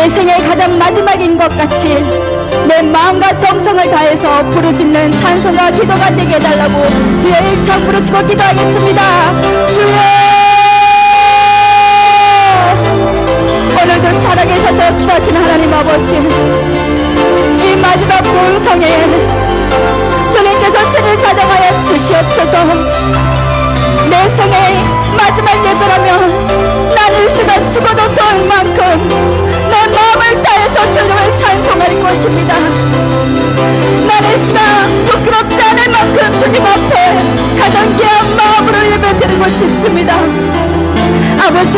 내 생의 가장 마지막인 것 같이 내 마음과 정성을 다해서 부르짖는 찬송과 기도가 되게 해달라고 주의 입창 부르시고 기도하겠습니다. 주여, 오늘도 살아계셔서 역사하신 하나님 아버지, 이 마지막 본성에 주님께서 주를 찾아가여 주시옵소서. 내 생의 마지막 예배라면 나는 이 시간 죽어도 좋을 만큼 내 마음을 다해서 주님을 찬송할 것입니다. 나는 이 시간 부끄럽지 않을 만큼 주님 앞에 가장 귀한 마음으로 예배드리고 싶습니다. 아버지,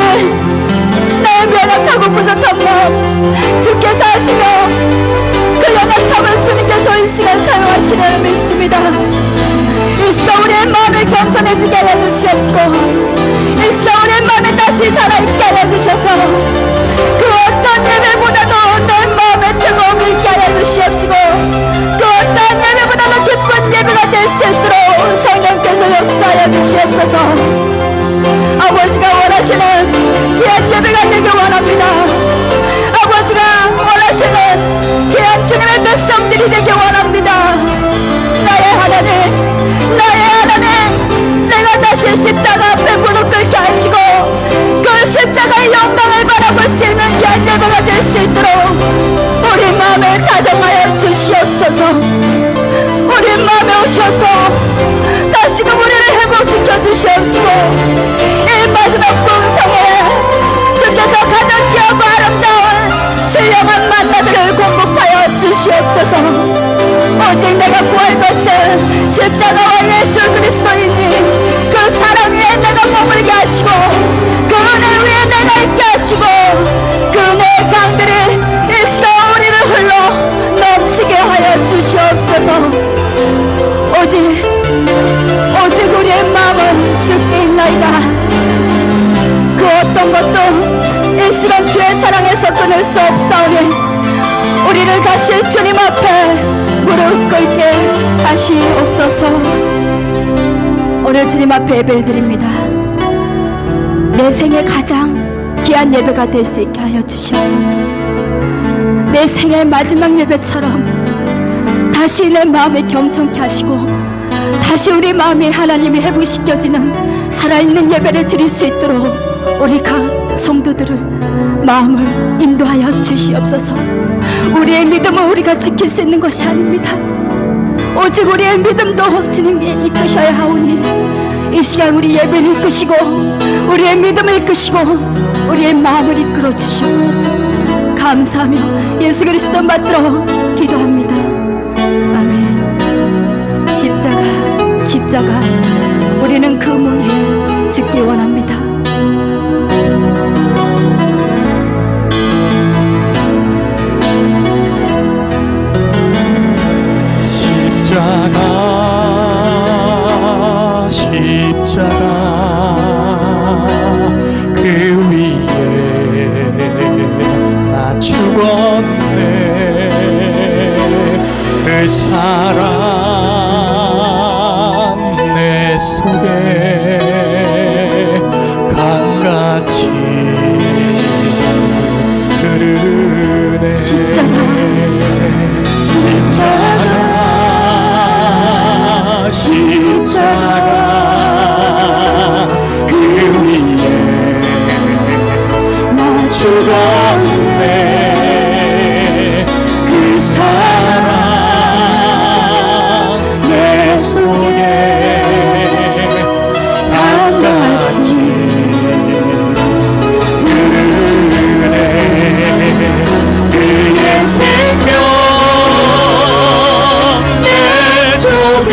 나의 연약하고 부족한 마음 주께서 하시며 그 연약함을 주님께서 이 시간 사용하시려 믿습니다. 이 시간 우리의 마음을 겸손해지게 하여 주시옵시고 이 시간 우리의 마음에 다시 살아있게 하여 주셔서 그 어떤 예배보다도 내 마음에 뜨거움을 있게 하여 주시옵시고 그 어떤 예배보다도 기쁜 예배가 될 수 있도록 성령께서 역사하여 주시옵소서. 아버지가 원하시는 귀한 예배가 되길 원합니다. 아버지가 원하시는 귀한 주님의 백성들이 되길 원합니다. 나의 하나님, 나의 하나님, 내가 다시 십자가 앞에 무릎 꿇게 하시고 그 십자가의 영광을 바라볼 수 있는 귀한 예배가 될 수 있도록 우리 마음을 자정하여 주시옵소서. 우리 마음에 오셔서 다시금 우리를 회복시켜 주시옵시고 이 마지막 본성에 주께서 가장 귀하고 아름다운 신령한 만나들을 공급하여 주시옵소서. 오직 내가 구할 것은 십자가와 예수 그리스도이니 그 사랑 위에 내가 머물게 하시고 그 은혜 위에 내가 있게 하시고 그 은혜의 강들이 이 시간 우리를 흘러 넘치게 하여 주시옵소서. 오직 우리의 마음은 주께 있나이다. 그 어떤 것도 이 시간 주의 사랑에서 끊을 수 없사오니 우리를 다시 주님 앞에 무릎 꿇게 하시옵소서. 오늘 주님 앞에 예배를 드립니다. 내 생의 가장 귀한 예배가 될 수 있게 하여 주시옵소서. 내 생의 마지막 예배처럼 다시 내 마음에 겸손케 하시고 다시 우리 마음이 하나님이 회복시켜지는 살아있는 예배를 드릴 수 있도록 우리가 성도들을 마음을 인도하여 주시옵소서. 우리의 믿음은 우리가 지킬 수 있는 것이 아닙니다. 오직 우리의 믿음도 주님이 이끄셔야 하오니 이 시간 우리 예배를 이끄시고 우리의 믿음을 이끄시고 우리의 마음을 이끌어 주시옵소서. 감사하며 예수 그리스도 받들어 기도합니다. 아멘. 십자가 우리는 그 문에 죽기 원합니다. 십자가 그 위에 나 죽었네. 그 사랑 내 속에 강같이 흐르네. 십자가 그 위에 나 죽었네. 그 사랑 내 속에 강같이 흐르네. 그의 생명 내 속에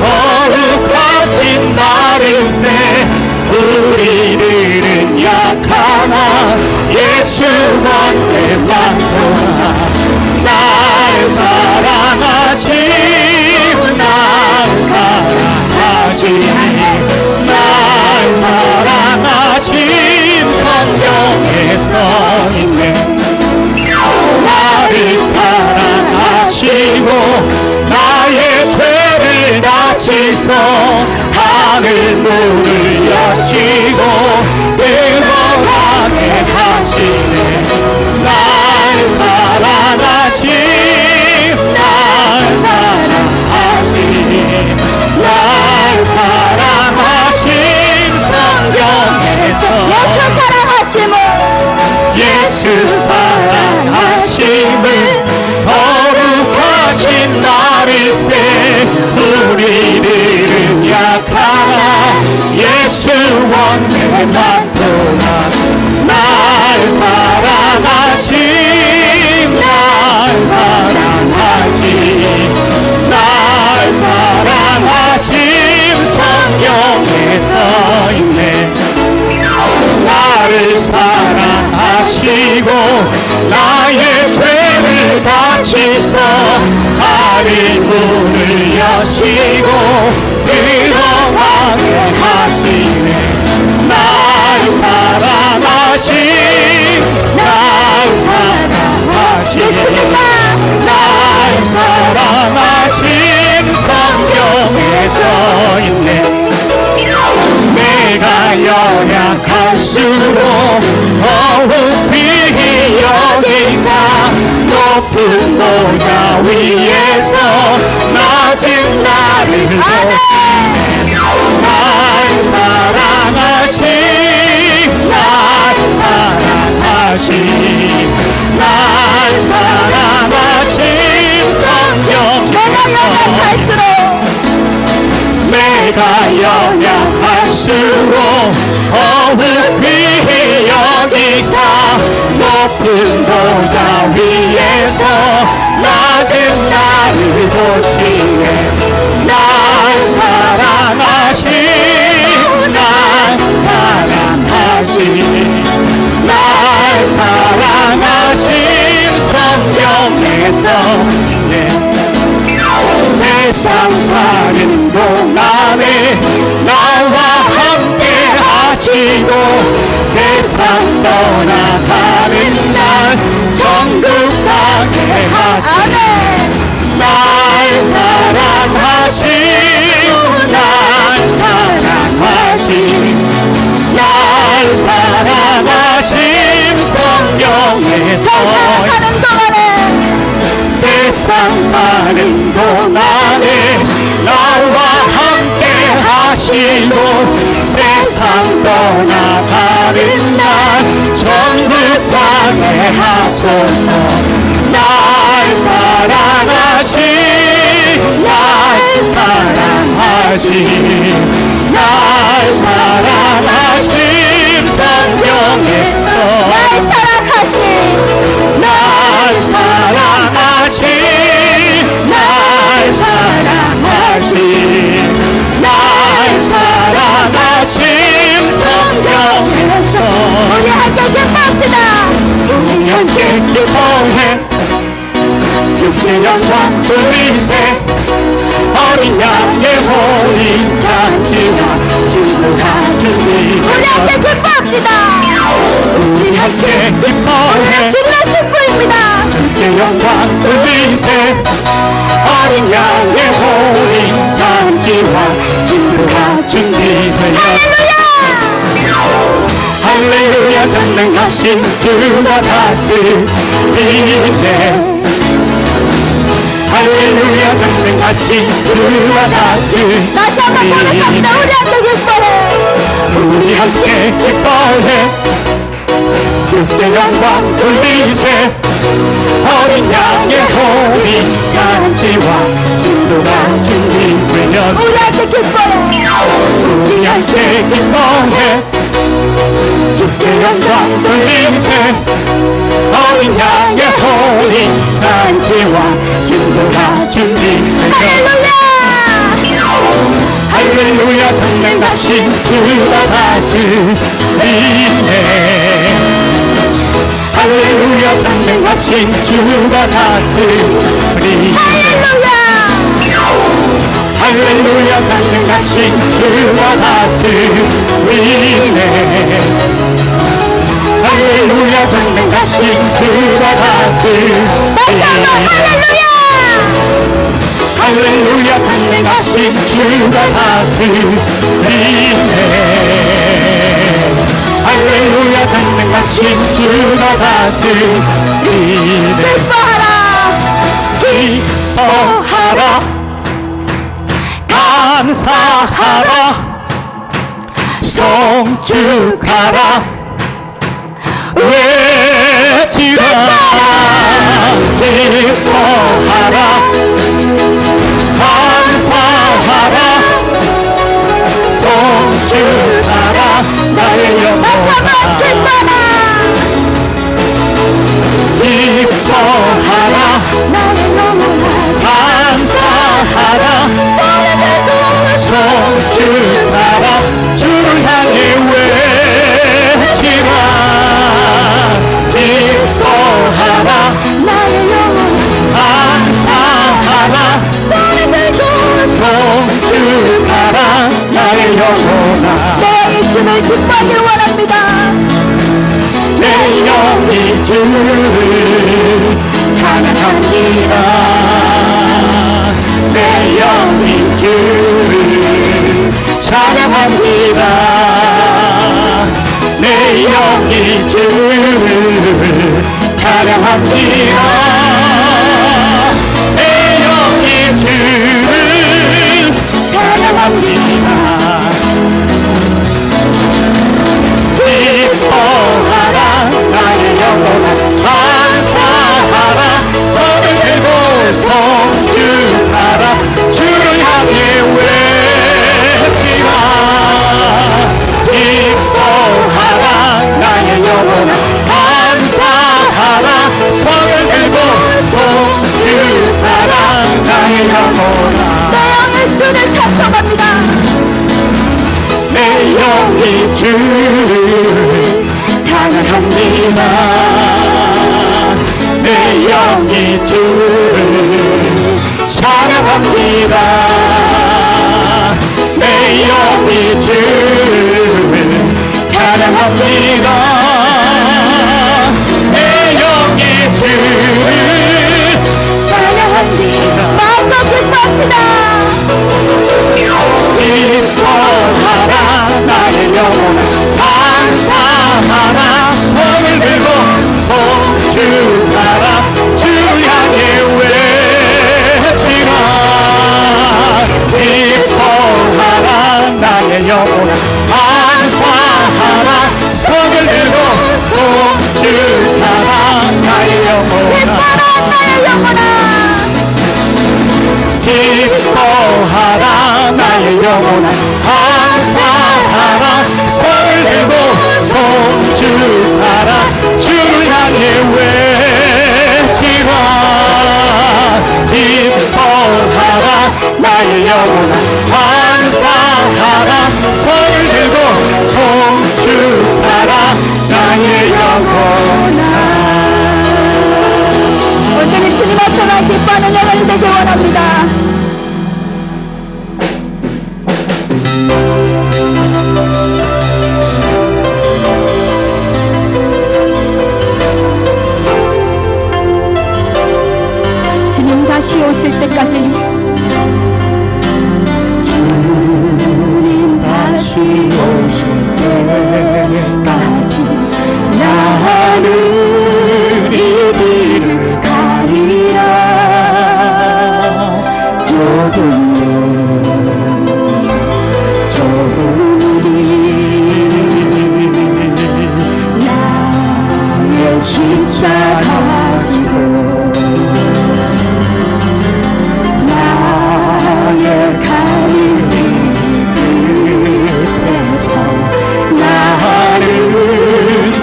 거룩하신 나를세 우리들은 약하나 예수 원대만 도와 나를 사랑하신 나를 사랑하신 나를 사랑하신 성경에 써있네 나를 사랑하시고 나의 죄를 다 씻어 하늘 문을 여시고 들어가게 하시네 나를 사랑하신 나를 사랑하신 나를 사랑하신 성경에서 예수 사랑하심을 예수 사랑하심을 거룩하신 나를세 우리들은 약하나 예수 원대만 도와 날 사랑하신 날 사랑하신 날 사랑하신 성경에 써있네 나를 사랑하시고 나의 죄를 다 씻어 하늘 문을 여시고 들어가게 하시네 날 사랑하신 날 사랑하신 날 사랑하신 성경에 써있네 내가 연약할수록 더욱 귀히 여기사 높은 보좌 위에서 낮은 나를 보시네 날 사랑하신 날 사랑하신 날 사랑하신 성경에서 내가 연약할수록 더욱 귀히 여기사 높은 보좌 위에서 낮은 나를 보시네 날 사랑하신 날 사랑하신 날 사랑하신 성경에서 있네 세상 사는 동안에 나와 함께 하시고 세상 떠나가는 날 천국 가게 하시네 날 사랑하신 날 사랑하신 날 사랑하신 성경에서 사는 동안에 세상 사는 동안에 나와 함께 하시고 세상 떠나가는 날 천국 가게 하소서 날 사랑하신 날 사랑하신 날 사랑하신 성경에서 날 사랑하신 날 사랑하신 날 사랑하신 날 사랑하신 성경에서 우리 함께 기뻐합시다 우리 함께 기뻐해 주께 영광 돌리세 어린 양의 호인 잔치와 친구가 준비 우리 함께 기뻐합시다 우리 함께 기뻐해 주님의 신부입니다 주께 영광 돌리세 어린 양의 호인 잔치와 친구가 준비되어 할렐루야 전능하신 주가 다스리네 할렐루야 전능하신 주가 다스리네 다시 한번 고백합니다 우리 함께 기뻐해 우리 함께 기뻐해 주께 영광 돌리세 어린 양의 호리 잔치와 신도가 준비되면 우리 함께 기뻐해 우리 함께 기뻐해 주께 영광 돌리세 어린 양의 호리 잔치와 신도가 준비되면 할렐루야 전능하신 주가 다스리네 할렐루야 전능하신 주가 다스리네 할렐루야 전능하신 주가 다스리네 할렐루야 전능하신 주가 다스리네 할렐루야 전능하신 주가 다스리네 할렐루야 전능하신 주가 다스리네 기뻐하라 감사하라 송축하라 외치라 기뻐하라 감사하라 송축하라 나의 영혼아 기뻐하라 감사하라 송축하라 주를 향해 외치라 기뻐하라 감사하라 송축하라 나의 영혼아 내 주를 기뻐하길 원합니다. 내 영이 주를 찬양합니다 내 영이 주를 찬양합니다 내 영이 주를 찬양합니다 내 영이 주를 찬양합니다 기뻐하라 나의 영혼아 감사하라 손을 들고 송축하라 주를 향해 외치라 기뻐하라 나의 영혼아 감사하라 손을 들고 송축하라 나의 영혼아 내 영의 주를 찬송합니다. 내 영이 주를 찬양합니다 내 영이 주를 찬양합니다 내 영이 주를 찬양합니다 내 영이 주를 찬양합니다 마음껏 기뻐합시다. 기뻐하라 나의 영혼아 감사하라 손을 들고 송축하라 주를 향해 외치라 기뻐하라 나의 영혼아 감사하라 손을 들고 송축하라 나의 영혼아 기뻐하라 나의 영혼아 감사하라 손을 들고 송축하라 주를 향해 외치라 기뻐하라 나의 영혼아 감사하라 손을 들고 송축하라 나의 영혼아 온전히 주님 앞에만 기뻐하는 영혼이 되길 원합니다. 주님 다시 오실 때까지 주님 다시 오실 때까지 나는 이 길을 가리라 소금물이 나의 십자가 가지고 나의 갈릴리 끝에서 나는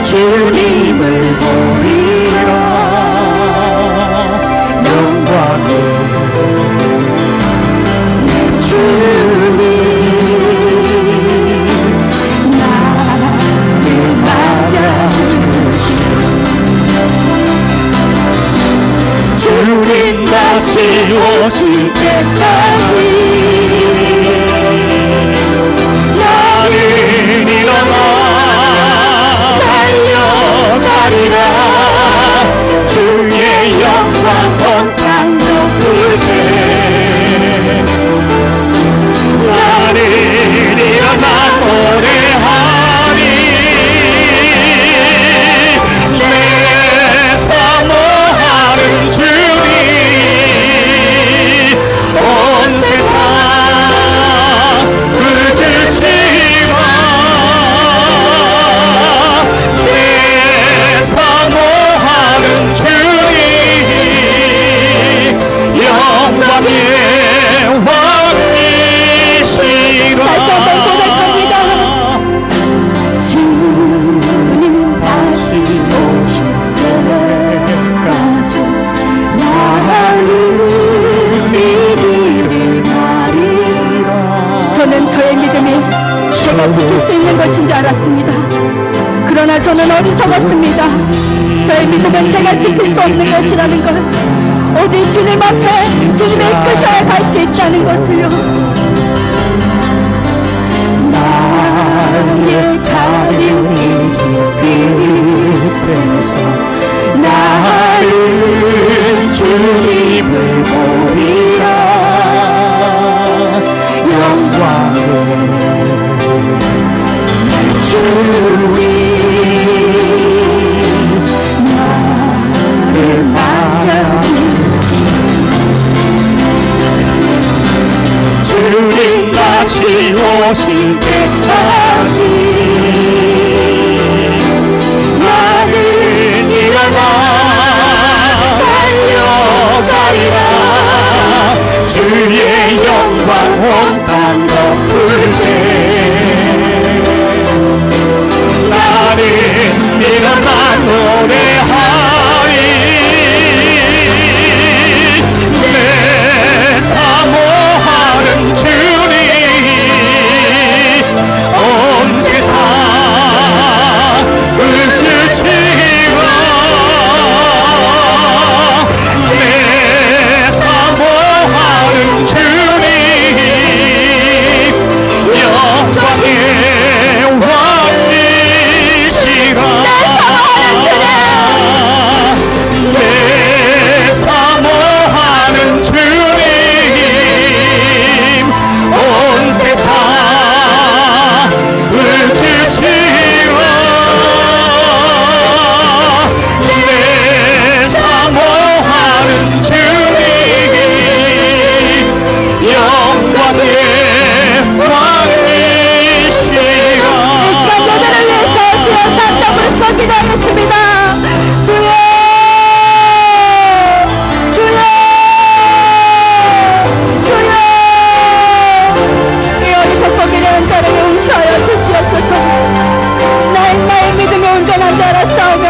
주님을 보리라 영광을 주님 저는 어리석었습니다. 저의 믿음은 제가 지킬 수 없는 것이라는 걸, 오직 주님 앞에 주님의 이끄셔야 갈 수 있다는 것을요. 나의 가린 깊에서 나는 주님을 보리라. 영광을 주님 나를 주님 다시 오실 때까지 나는 일어나 달려가리라. 주의 영광 온 땅 덮을 때 나는 일어나 노래하리. 내 사모하는 주님 온 세상 붙으시고 내 사모하는 주님 영광의 왕이시라. 내 사모하는 주님 온 세상 붙으시고 내 사모하는 주님 영광의 왕이시라. 이 시간 예배를 위해서 주여 삼자 부르시고 기도하겠습니다. 주여, 주여, 주여. 이 어리석고 미련한 자를 용서하여 주시옵소서. 나의 믿음이 온전한 줄 알았사오며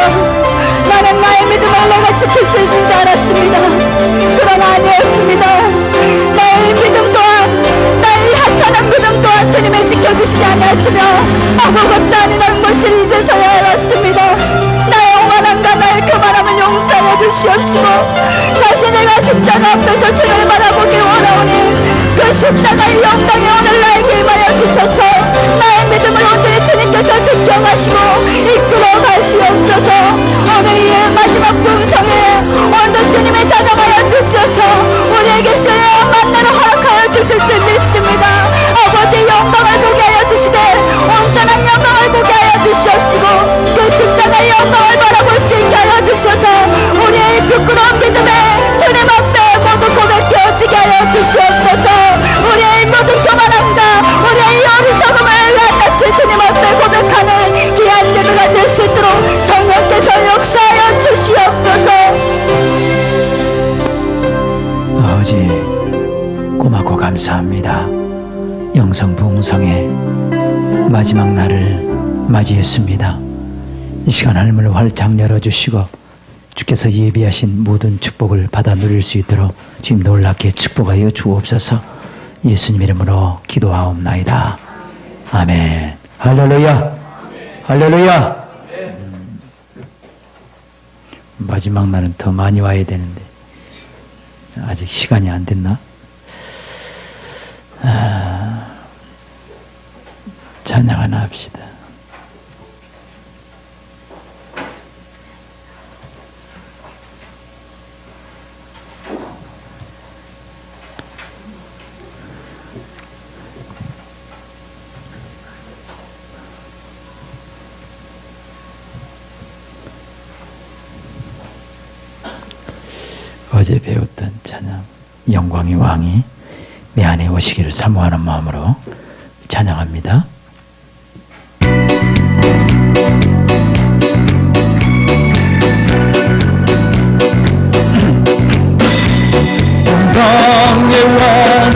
나는 나의 믿음을 내가 지킬 수 있는 줄 알았습니다. 그러나 아니었습니다. 나의 믿음 또한, 나의 하찮은 믿음 또한 주님이 지켜주시지 아니하시며 아무것도 아닌 것을 이제서야 알았습니다. 나의 오만함과 나의 교만함을 용서하여 주시옵시고 다시 내가 십자가 앞에서 주님을 바라보기 원하오니 그 십자가의 영광이 오늘 나에게 임하여 주셔서 나의 믿음을 온전히 주님께서 지켜가시고 이끌어 가시옵소서. 오늘 이 마지막 분성에 온전 주님의 찬양하여 주셔서 우리에게 주의 만나를 허락하여 주실 줄 믿습니다. 아버지 영광을 보게 하여 주시되 온전한 영광을 보게 하여 주시옵시고 그 십자가의 영광을 바라볼 수 있게 하여 주셔서 우리의 부끄러운 믿음에 주님 앞에 모두 고백되어지게 하여 주시옵소서. 우리의 모든 교만함과 우리의 어리석음을 낱낱이 주님 앞에 고백하는 귀한 예배가 될 수 있도록 성령께서 역사하여 주시옵소서. 아버지 고맙고 감사합니다. 영성부흥성의 마지막 날을 맞이했습니다. 이 시간 하늘문을 활짝 열어주시고 주께서 예비하신 모든 축복을 받아 누릴 수 있도록 주님 놀랍게 축복하여 주옵소서. 예수님 이름으로 기도하옵나이다. 아멘. 할렐루야. 할렐루야. 마지막 날은 더 많이 와야 되는데 아직 시간이 안 됐나? 찬양 하나 합시다. 어제 배웠던 찬양 영광의 왕이 내 안에 오시기를 사모하는 마음으로 찬양합니다. 영광의 왕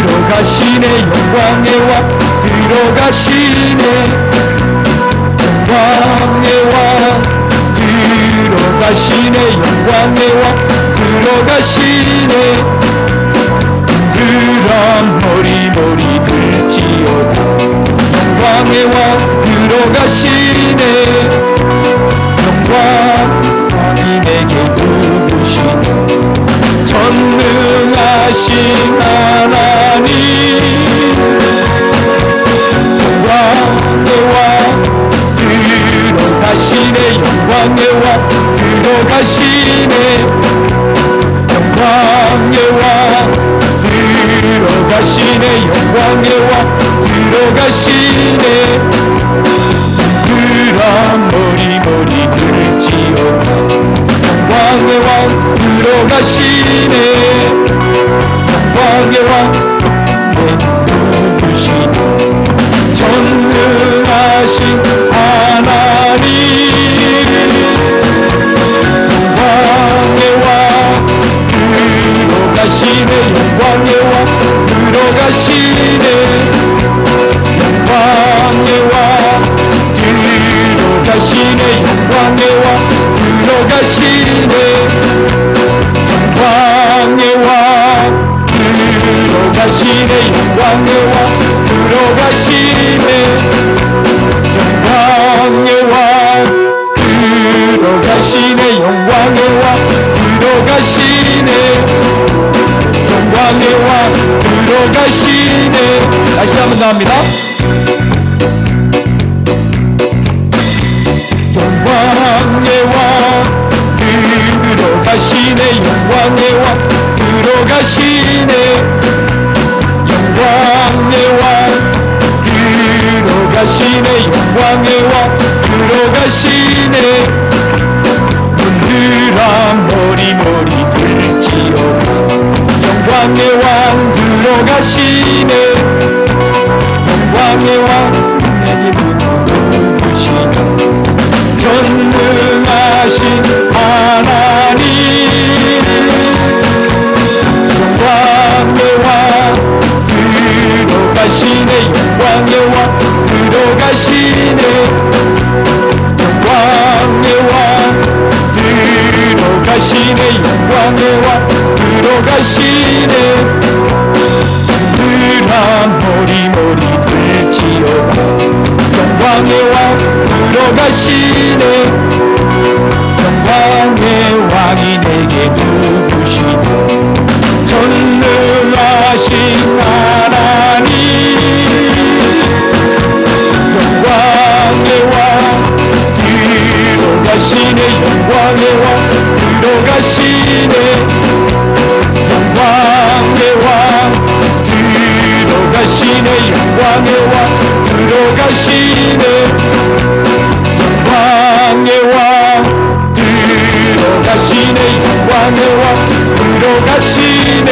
들어가시네. 영광의 왕 들어가시네. 영광의 왕 들어가시네. 영광의 왕 들어가시네. 그럼 머리 될지어다. 영광의 왕 들어가시네. 영광의 왕 들어가시네 그라 머리 들지어다 영광의 왕 들어가시네 영광의 왕 누구시네 전능하신 하나님 영광의 왕 들어가시네 영광의 왕 들어가시네 영광의 왕 들어가시네 영광의 왕 들어가시네 영광의 왕 들어가시네 영광의 왕 들어가시네 영광의 왕 들어가시네 영광의 왕 들어가시네 영광의 왕 들어가시네 다시 한번 더 합니다 영광의 왕 들어가시네 영광의 왕 들어가시네 영광의 왕 들어가시네 영광의 왕 들어가시네 눈들아 머리 들지어다 영광의 왕 들어가시네 영광의 왕 내게 누구시냐 전능하신 하나님 영광의 왕 들어가시네 영광의 왕 들어가시네 영광의 왕 들어가시네 영광의 왕 들어가시네 그라 머리 들지어다 영광의 왕 들어가시네 영광의 왕이 내게 누구시냐 전능하신 하나님 영광의 왕 들어가시네 영광의 왕 들어가시네 영광의 왕 들어가시네 영광의 왕 들어가시네 영광의 왕 들어가시네 영광의 왕 들어가시네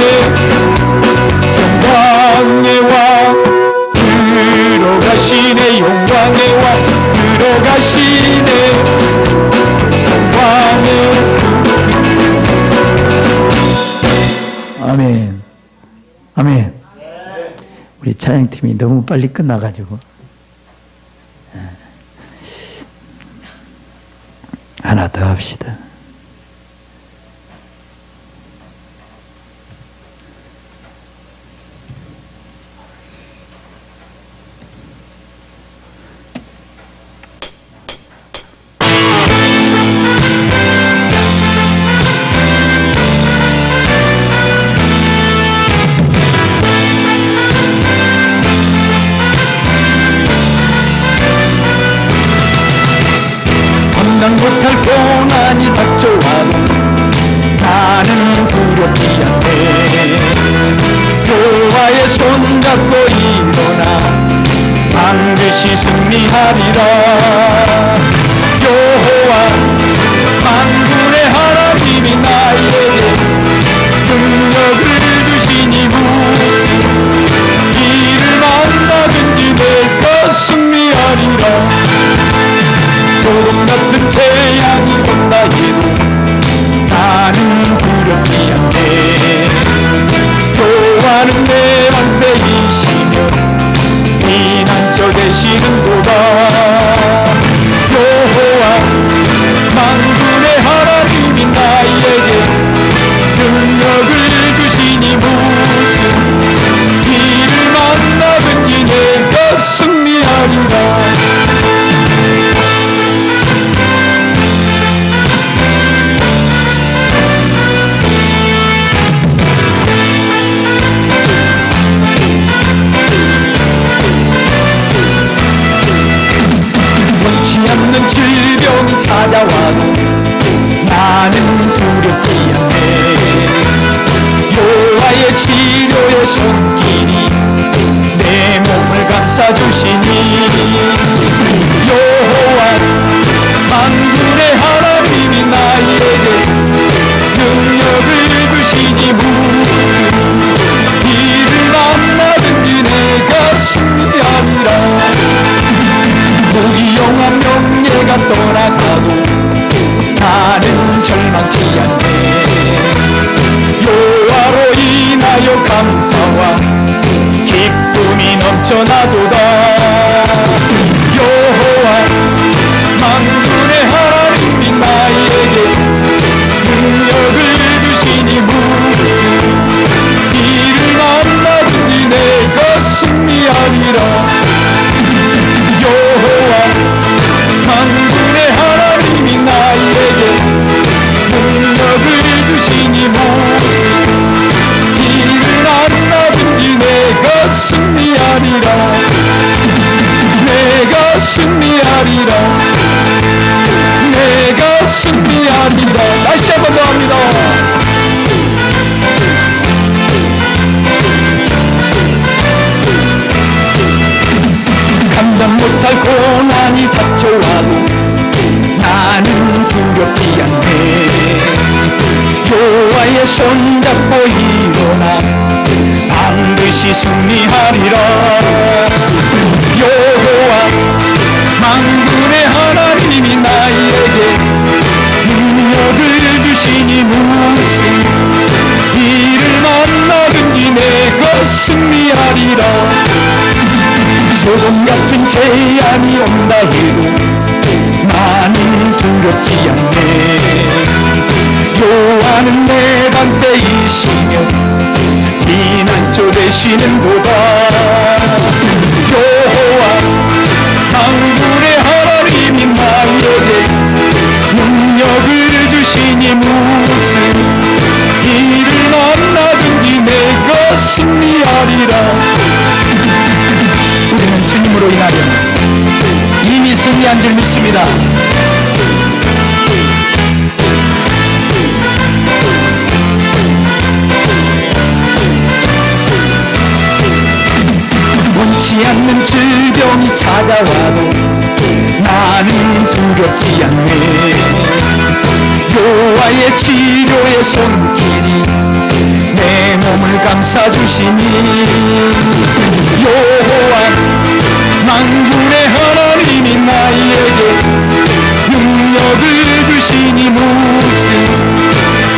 영광의 왕 들어가시네 영광의 왕 들어가시네 영광의 아멘. 아멘. 우리 찬양팀이 너무 빨리 끝나가지고 하나 더 합시다. 감당 못할 고난이 닥쳐와도 나는 두렵지 않네 여호와의 손잡고 일어나 반드시 승리하리라 여호와 만군의 하나님이 나에게 능력을 주시니 무슨 일을 만나든지 내가 승리하리라 소름 같은 재앙이 온다 해도 나는 두렵지 않네 여호와는 내 방패이시며 피난처 되시는도다 여호와 만군의 하나님이 나에게 능력을 주시니 무슨 일을 만나든지 내가 승리하리라 넘쳐나도다. 여호와 만군의 하나님이 나에게 능력을 주시니 무슨 일을 만나든지 내가 승리하리라. 여호와 만군의 하나님이 나에게 능력을 주시니 무슨 일을 만나든지 내가 승리하리라. 내가 승리하리라. 내가 승리하리라. 다시 한 번 더 합니다. 감당 못할 고난이 닥쳐와도 나는 두렵지 않네. 여호와의 손잡고 일어나 반드시 승리하리라. 여호와 만군의 하나님이 나에게 능력을 주시니 무슨 일을 만나든지 내가 승리하리라. 소금 같은 재앙이 온다 해도 나는 두렵지 않네. 여호와는 내 방패이시며 피난처 되시는도다. 여호와 만군의 하나님이 나에게 능력을 주시니 무슨 일을 만나든지 내가 승리하리라. 우리는 주님으로 인하여 이미 승리한 줄 믿습니다. 원치 않는 질병이 찾아와도 나는 두렵지 않네. 여호와의 치료의 손길이 내 몸을 감싸주시니 여호와 만군의 하나님이 나에게 능력을 주시니 무슨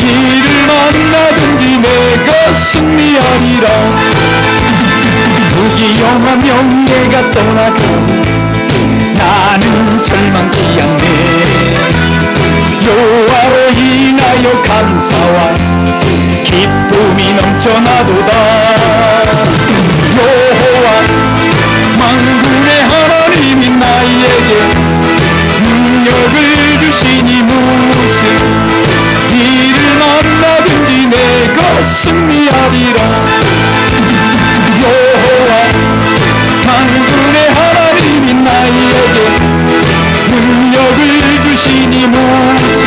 일을 만나든지 내가 승리하리라. 무기영한 명예가 떠나고 나는 절망치 않네. 여호와로 인하여 감사와 기쁨이 넘쳐나도다. 여호와 만군의 하나님이 나에게 능력을 주시니 무슨 일을 만나든지 내가 승리하리라. 여호와 만군의 하나님이 나에게 능력을 주시니 무슨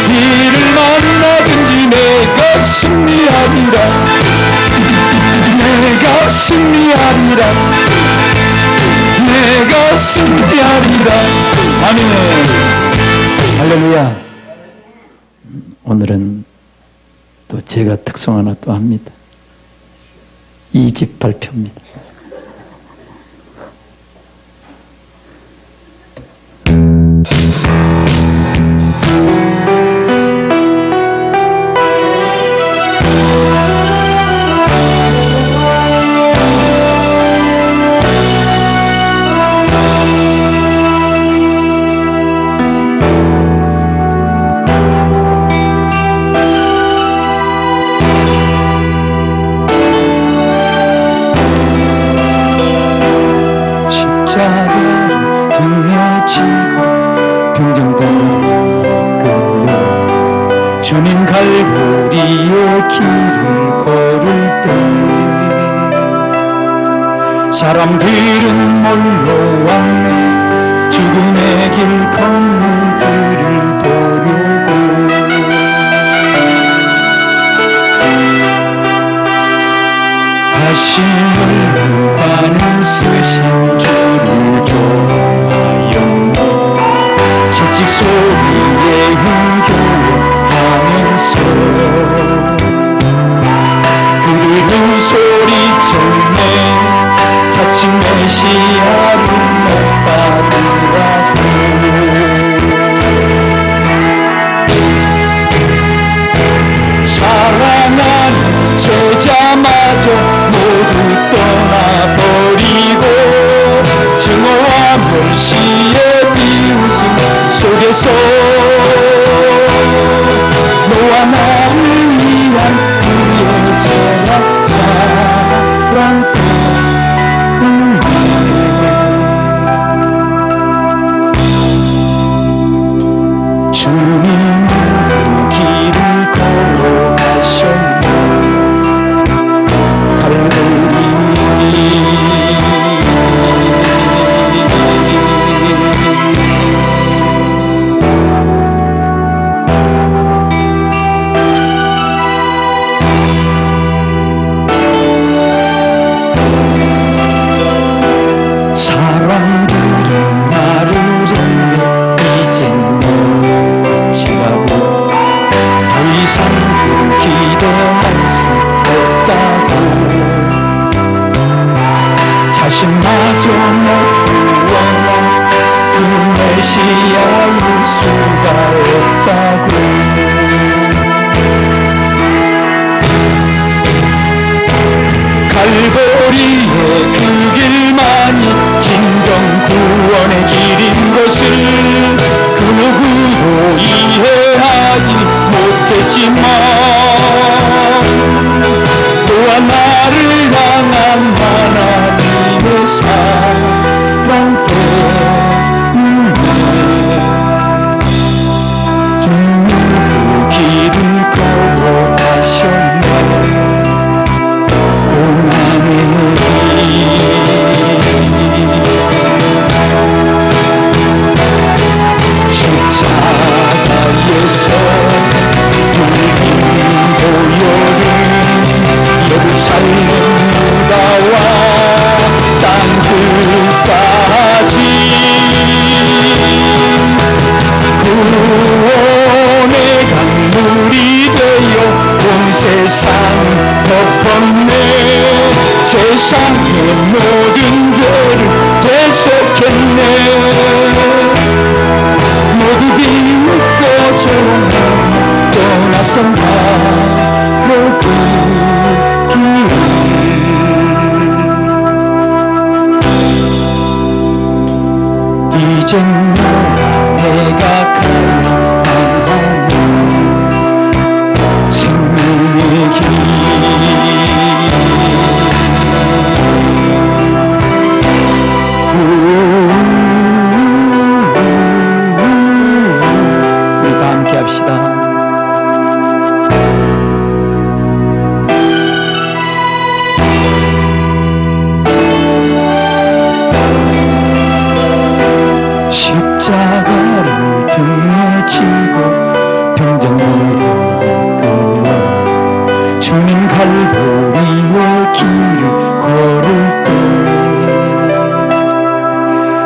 일을 만나든지 내가 승리하리라. 내가 승리하리라. 내가 승리하리라. 아멘. 할렐루야. 오늘은 또 제가 특송 하나 또 합니다. 2집 발표입니다. 십자가를 등에 지고 병정도로 끌려 주님 갈보리의 길을 걸을 때 사람들은 몰러 왔네. 죽음의 길 걷는 그를 보려고. 다시는 관을 쓰신 주를 좋아하였네. 채찍 소리에 흥겨워하면서 그들은 소리쳤네. 자칭 메시아를 못 받으라고. 사랑하는 제자마저 모두 떠나버린 너와 나를 위한 그의 제한 사랑 때문에 주님 그 길을 걸어가셨네 갈보리 사람들은 나를 했네 이젠 놓치라고 더 이상 그 기대할 수 없다고 자신마저 못 구원한 그 메시아일 수가 없다고 갈보리의 그 길만이 진정 구원의 길인 것을 그 누구도 이해하지 못했지만 너와 나를 향한 하나님의 사랑 때문에 그 길을 걸어가셨네 고난의 십자가에서 울린 보혈은 예루살렘 유다와 땅 끝까지 구원의 강물이 되어 온 세상 덮었네 세상의 모든 죄를 대속했네 모두 비웃고 조용히 떠났던 바로 그 길 이젠 내가 갈망하는 생명의 길 우리 다 함께 합시다. 십자가를 등에 지고 병정도를 끌어 주님 갈보리의 길을 걸을 때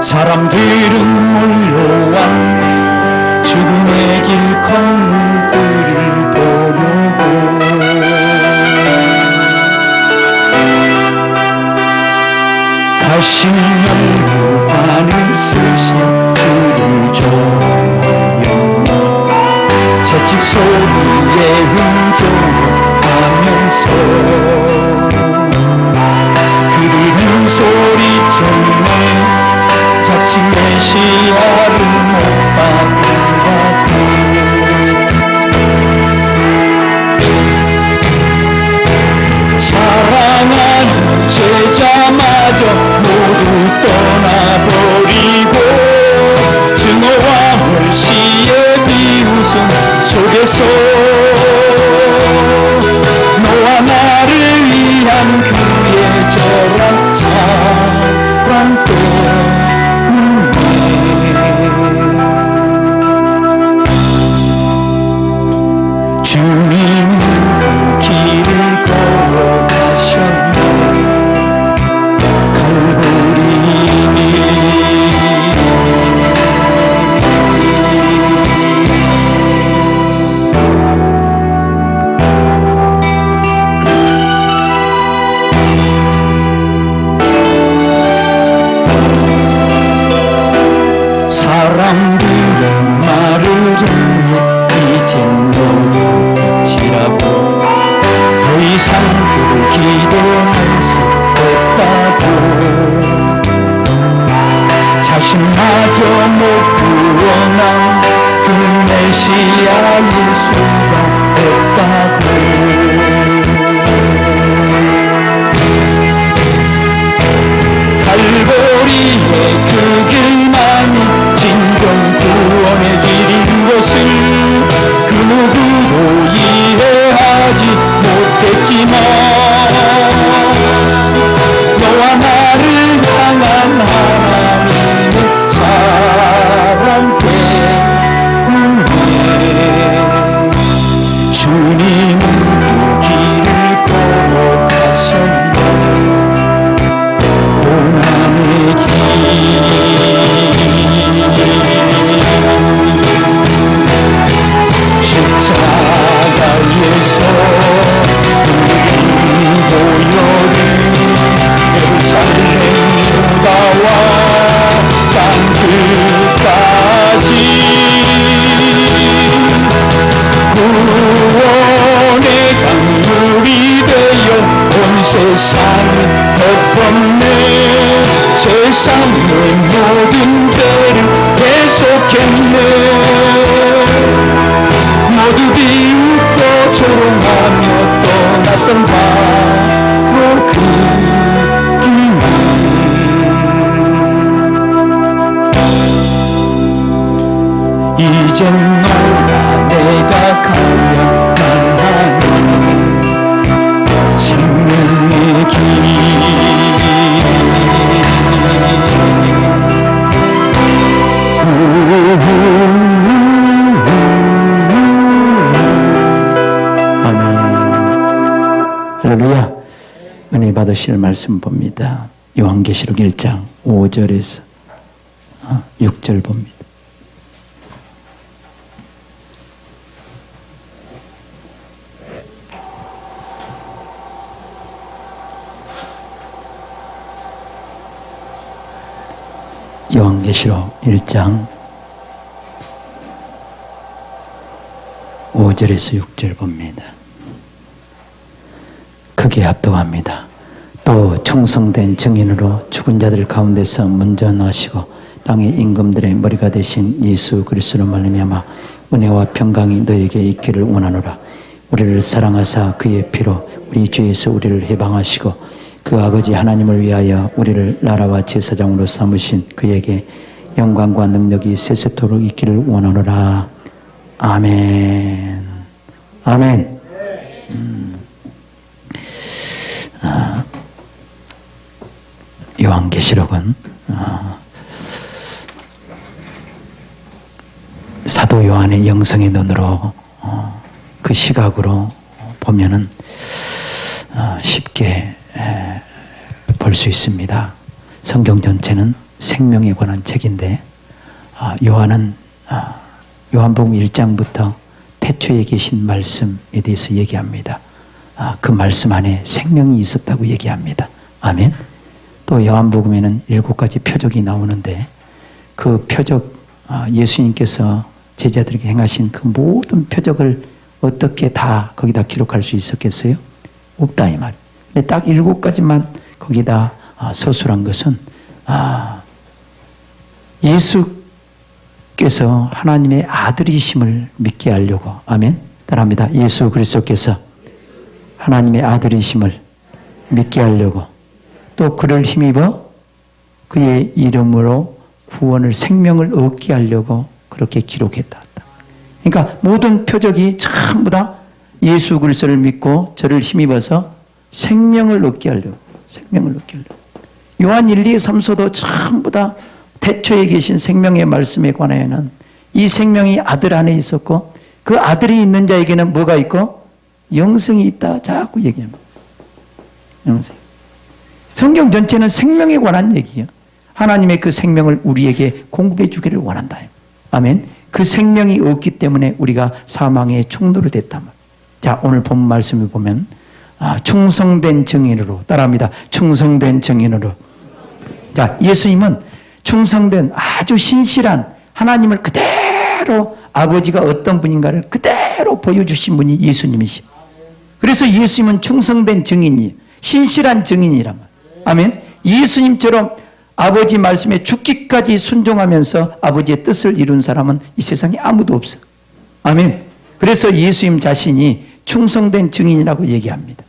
사람들은 몰려왔네 죽음의 길 걷는 그를 보려고 가시 열고 관을 쓰신 주를 조명해 채찍 소리에 흥겨워하면서 그리는 소리쳤네 자칫 메시아를 못 받으라고 사랑하는 제자마저 모두 떠나버리고 증오와 홀씨의 비웃음 속에서 너와 나를 위한 그의 절한 사랑 때문에 주님은 그 길을 걸어가셨네 갈보리 사람들은 말을 했네 이젠 놓치라고 더 이상 그를 기도할 수 없다고 자신마저 못 구원한 메시아일 수가 없다고. 갈보리의 그 길만이 진정 구원의 길인 것을 그 누구도 이해하지 못했지만 너와 나를 향한 하나님의 사랑 때문에 주님은 그 길을 걸어가셨네. 고난의 길 십자가에서 보혈을 예루살렘 유다와 땅끝까지 구원의 강물이 되어 온 세상을 덮었네. 세상의 모든 죄를 대속했네. 모두 비웃고 조롱하며 떠났던 바로 그 길. 이젠 너와 내가 가야 하는 생명의 길. 할렐루야. 은혜 받으실 말씀 봅니다. 요한계시록 1장 5절에서 6절 봅니다. 요한계시록 1장 5절에서 6절 봅니다. 크게 합독합니다. 또 충성된 증인으로 죽은 자들 가운데서 먼저 나시고 땅의 임금들의 머리가 되신 예수 그리스도로 말미암아 은혜와 평강이 너에게 있기를 원하노라. 우리를 사랑하사 그의 피로 우리 죄에서 우리를 해방하시고 그 아버지 하나님을 위하여 우리를 나라와 제사장으로 삼으신 그에게 영광과 능력이 세세토록 있기를 원하노라. 아멘. 아멘. 요한계시록은 사도 요한의 영성의 눈으로 그 시각으로 보면은 쉽게 볼 수 있습니다. 성경 전체는 생명에 관한 책인데 요한은 요한복음 1장부터 태초에 계신 말씀에 대해서 얘기합니다. 그 말씀 안에 생명이 있었다고 얘기합니다. 아멘. 또 요한복음에는 7가지 표적이 나오는데 그 표적 예수님께서 제자들에게 행하신 그 모든 표적을 어떻게 다 거기다 기록할 수 있었겠어요? 없다 이 말. 근데 딱 7가지만 거기다 서술한 것은 예수께서 하나님의 아들이심을 믿게 하려고. 아멘. 따라합니다. 예수 그리스도께서 하나님의 아들이심을 믿게 하려고, 또 그를 힘입어 그의 이름으로 구원을 생명을 얻게 하려고 그렇게 기록했다. 그러니까 모든 표적이 전부 다 예수 그리스도를 믿고 저를 힘입어서 생명을 얻게 하려고, 생명을 얻게 하려고. 요한 1, 2, 3서도 전부 다 태초에 계신 생명의 말씀에 관하여는 이 생명이 아들 안에 있었고 그 아들이 있는 자에게는 뭐가 있고 영생이 있다 자꾸 얘기합니다. 영생. 성경 전체는 생명에 관한 얘기예요. 하나님의 그 생명을 우리에게 공급해 주기를 원한다. 아멘. 그 생명이 없기 때문에 우리가 사망의 총노로 됐단 말이에요. 자, 오늘 본 말씀을 보면 충성된 증인으로, 따라합니다. 충성된 증인으로. 자, 예수님은 충성된 아주 신실한 하나님을 그대로 아버지가 어떤 분인가를 그대로 보여주신 분이 예수님이시오. 그래서 예수님은 충성된 증인이에요. 신실한 증인이란 말이에요. 아멘. 예수님처럼 아버지 말씀에 죽기까지 순종하면서 아버지의 뜻을 이룬 사람은 이 세상에 아무도 없어. 아멘. 그래서 예수님 자신이 충성된 증인이라고 얘기합니다.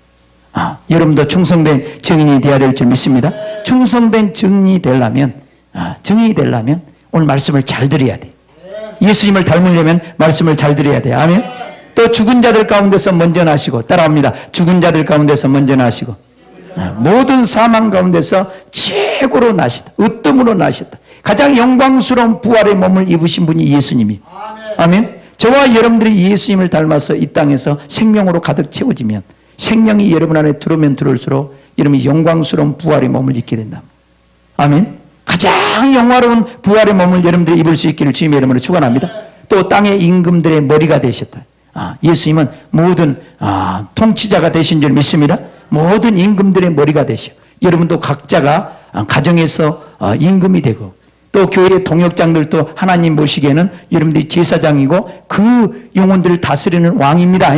여러분도 충성된 증인이 되어야 될 줄 믿습니다. 충성된 증인이 되려면 오늘 말씀을 잘 들어야 돼. 예수님을 닮으려면 말씀을 잘 들어야 돼. 아멘. 또 죽은 자들 가운데서 먼저 나시고, 따라합니다. 죽은 자들 가운데서 먼저 나시고, 모든 사망 가운데서 최고로 나시다. 으뜸으로 나셨다. 가장 영광스러운 부활의 몸을 입으신 분이 예수님이. 아멘. 저와 여러분들이 예수님을 닮아서 이 땅에서 생명으로 가득 채워지면, 생명이 여러분 안에 들어오면 들어올수록 여러분이 영광스러운 부활의 몸을 입게 된다. 아멘. 가장 영화로운 부활의 몸을 여러분들이 입을 수 있기를 주님의 이름으로 축원합니다. 또 땅의 임금들의 머리가 되셨다. 예수님은 모든 통치자가 되신 줄 믿습니다. 모든 임금들의 머리가 되셔. 여러분도 각자가 가정에서 임금이 되고, 또 교회의 동역장들도 하나님 보시기에는 여러분들이 제사장이고 그 영혼들을 다스리는 왕입니다.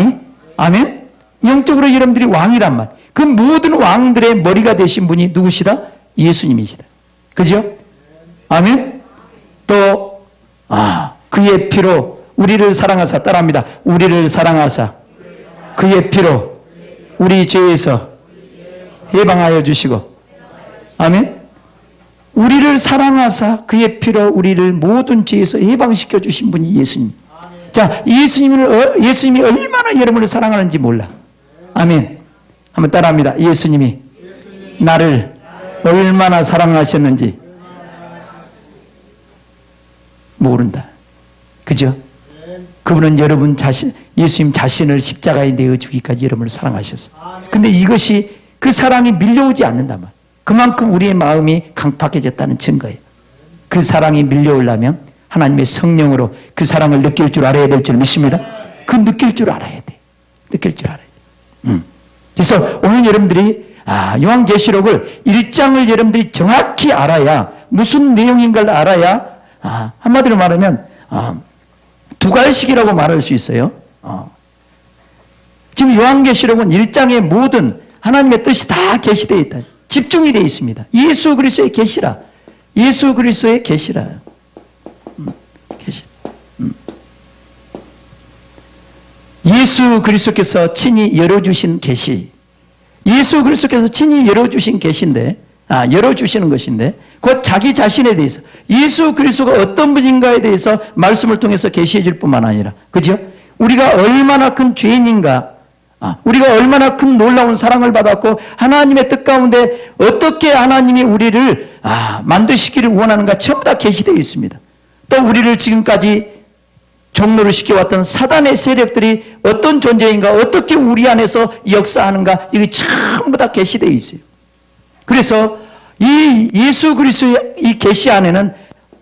아멘. 영적으로 여러분들이 왕이란 말. 그 모든 왕들의 머리가 되신 분이 누구시다? 예수님이시다. 그죠? 아멘. 또 그의 피로 우리를 사랑하사, 따라합니다. 우리를 사랑하사 그의 피로 우리 죄에서 해방하여 주시고, 아멘. 우리를 사랑하사 그의 피로 우리를 모든 죄에서 해방시켜 주신 분이 예수님. 자, 예수님이 얼마나 여러분을 사랑하는지 몰라. 아멘. 한번 따라합니다. 예수님이 나를 얼마나 사랑하셨는지 모른다. 그죠? 그분은 여러분 자신, 예수님 자신을 십자가에 내어주기까지 여러분을 사랑하셨어요. 근데 이것이 그 사랑이 밀려오지 않는단 말이에요. 그만큼 우리의 마음이 강팍해졌다는 증거예요. 그 사랑이 밀려오려면 하나님의 성령으로 그 사랑을 느낄 줄 알아야 될 줄 믿습니다. 그 느낄 줄 알아야 돼. 느낄 줄 알아야 돼. 그래서 오늘 여러분들이 요한계시록을 1장을 여러분들이 정확히 알아야, 무슨 내용인가를 알아야, 한마디로 말하면 두갈식이라고 말할 수 있어요. 지금 요한계시록은 1장의 모든 하나님의 뜻이 다 계시되어 있다. 집중이 되어 있습니다. 예수 그리스도의 계시라. 예수 그리스도의 계시라. 계시. 예수 그리스도께서 친히 열어주신 계시. 예수 그리스도께서 친히 열어주신 계시인데, 열어주시는 것인데, 곧 자기 자신에 대해서, 예수 그리스도가 어떤 분인가에 대해서 말씀을 통해서 계시해 줄 뿐만 아니라, 그죠? 우리가 얼마나 큰 죄인인가, 우리가 얼마나 큰 놀라운 사랑을 받았고 하나님의 뜻 가운데 어떻게 하나님이 우리를 만드시기를 원하는가 전부 다 계시되어 있습니다. 또 우리를 지금까지 종로를 시켜왔던 사단의 세력들이 어떤 존재인가, 어떻게 우리 안에서 역사하는가, 이게 전부 다 계시되어 있어요. 그래서 이 예수 그리스도의 이 계시 안에는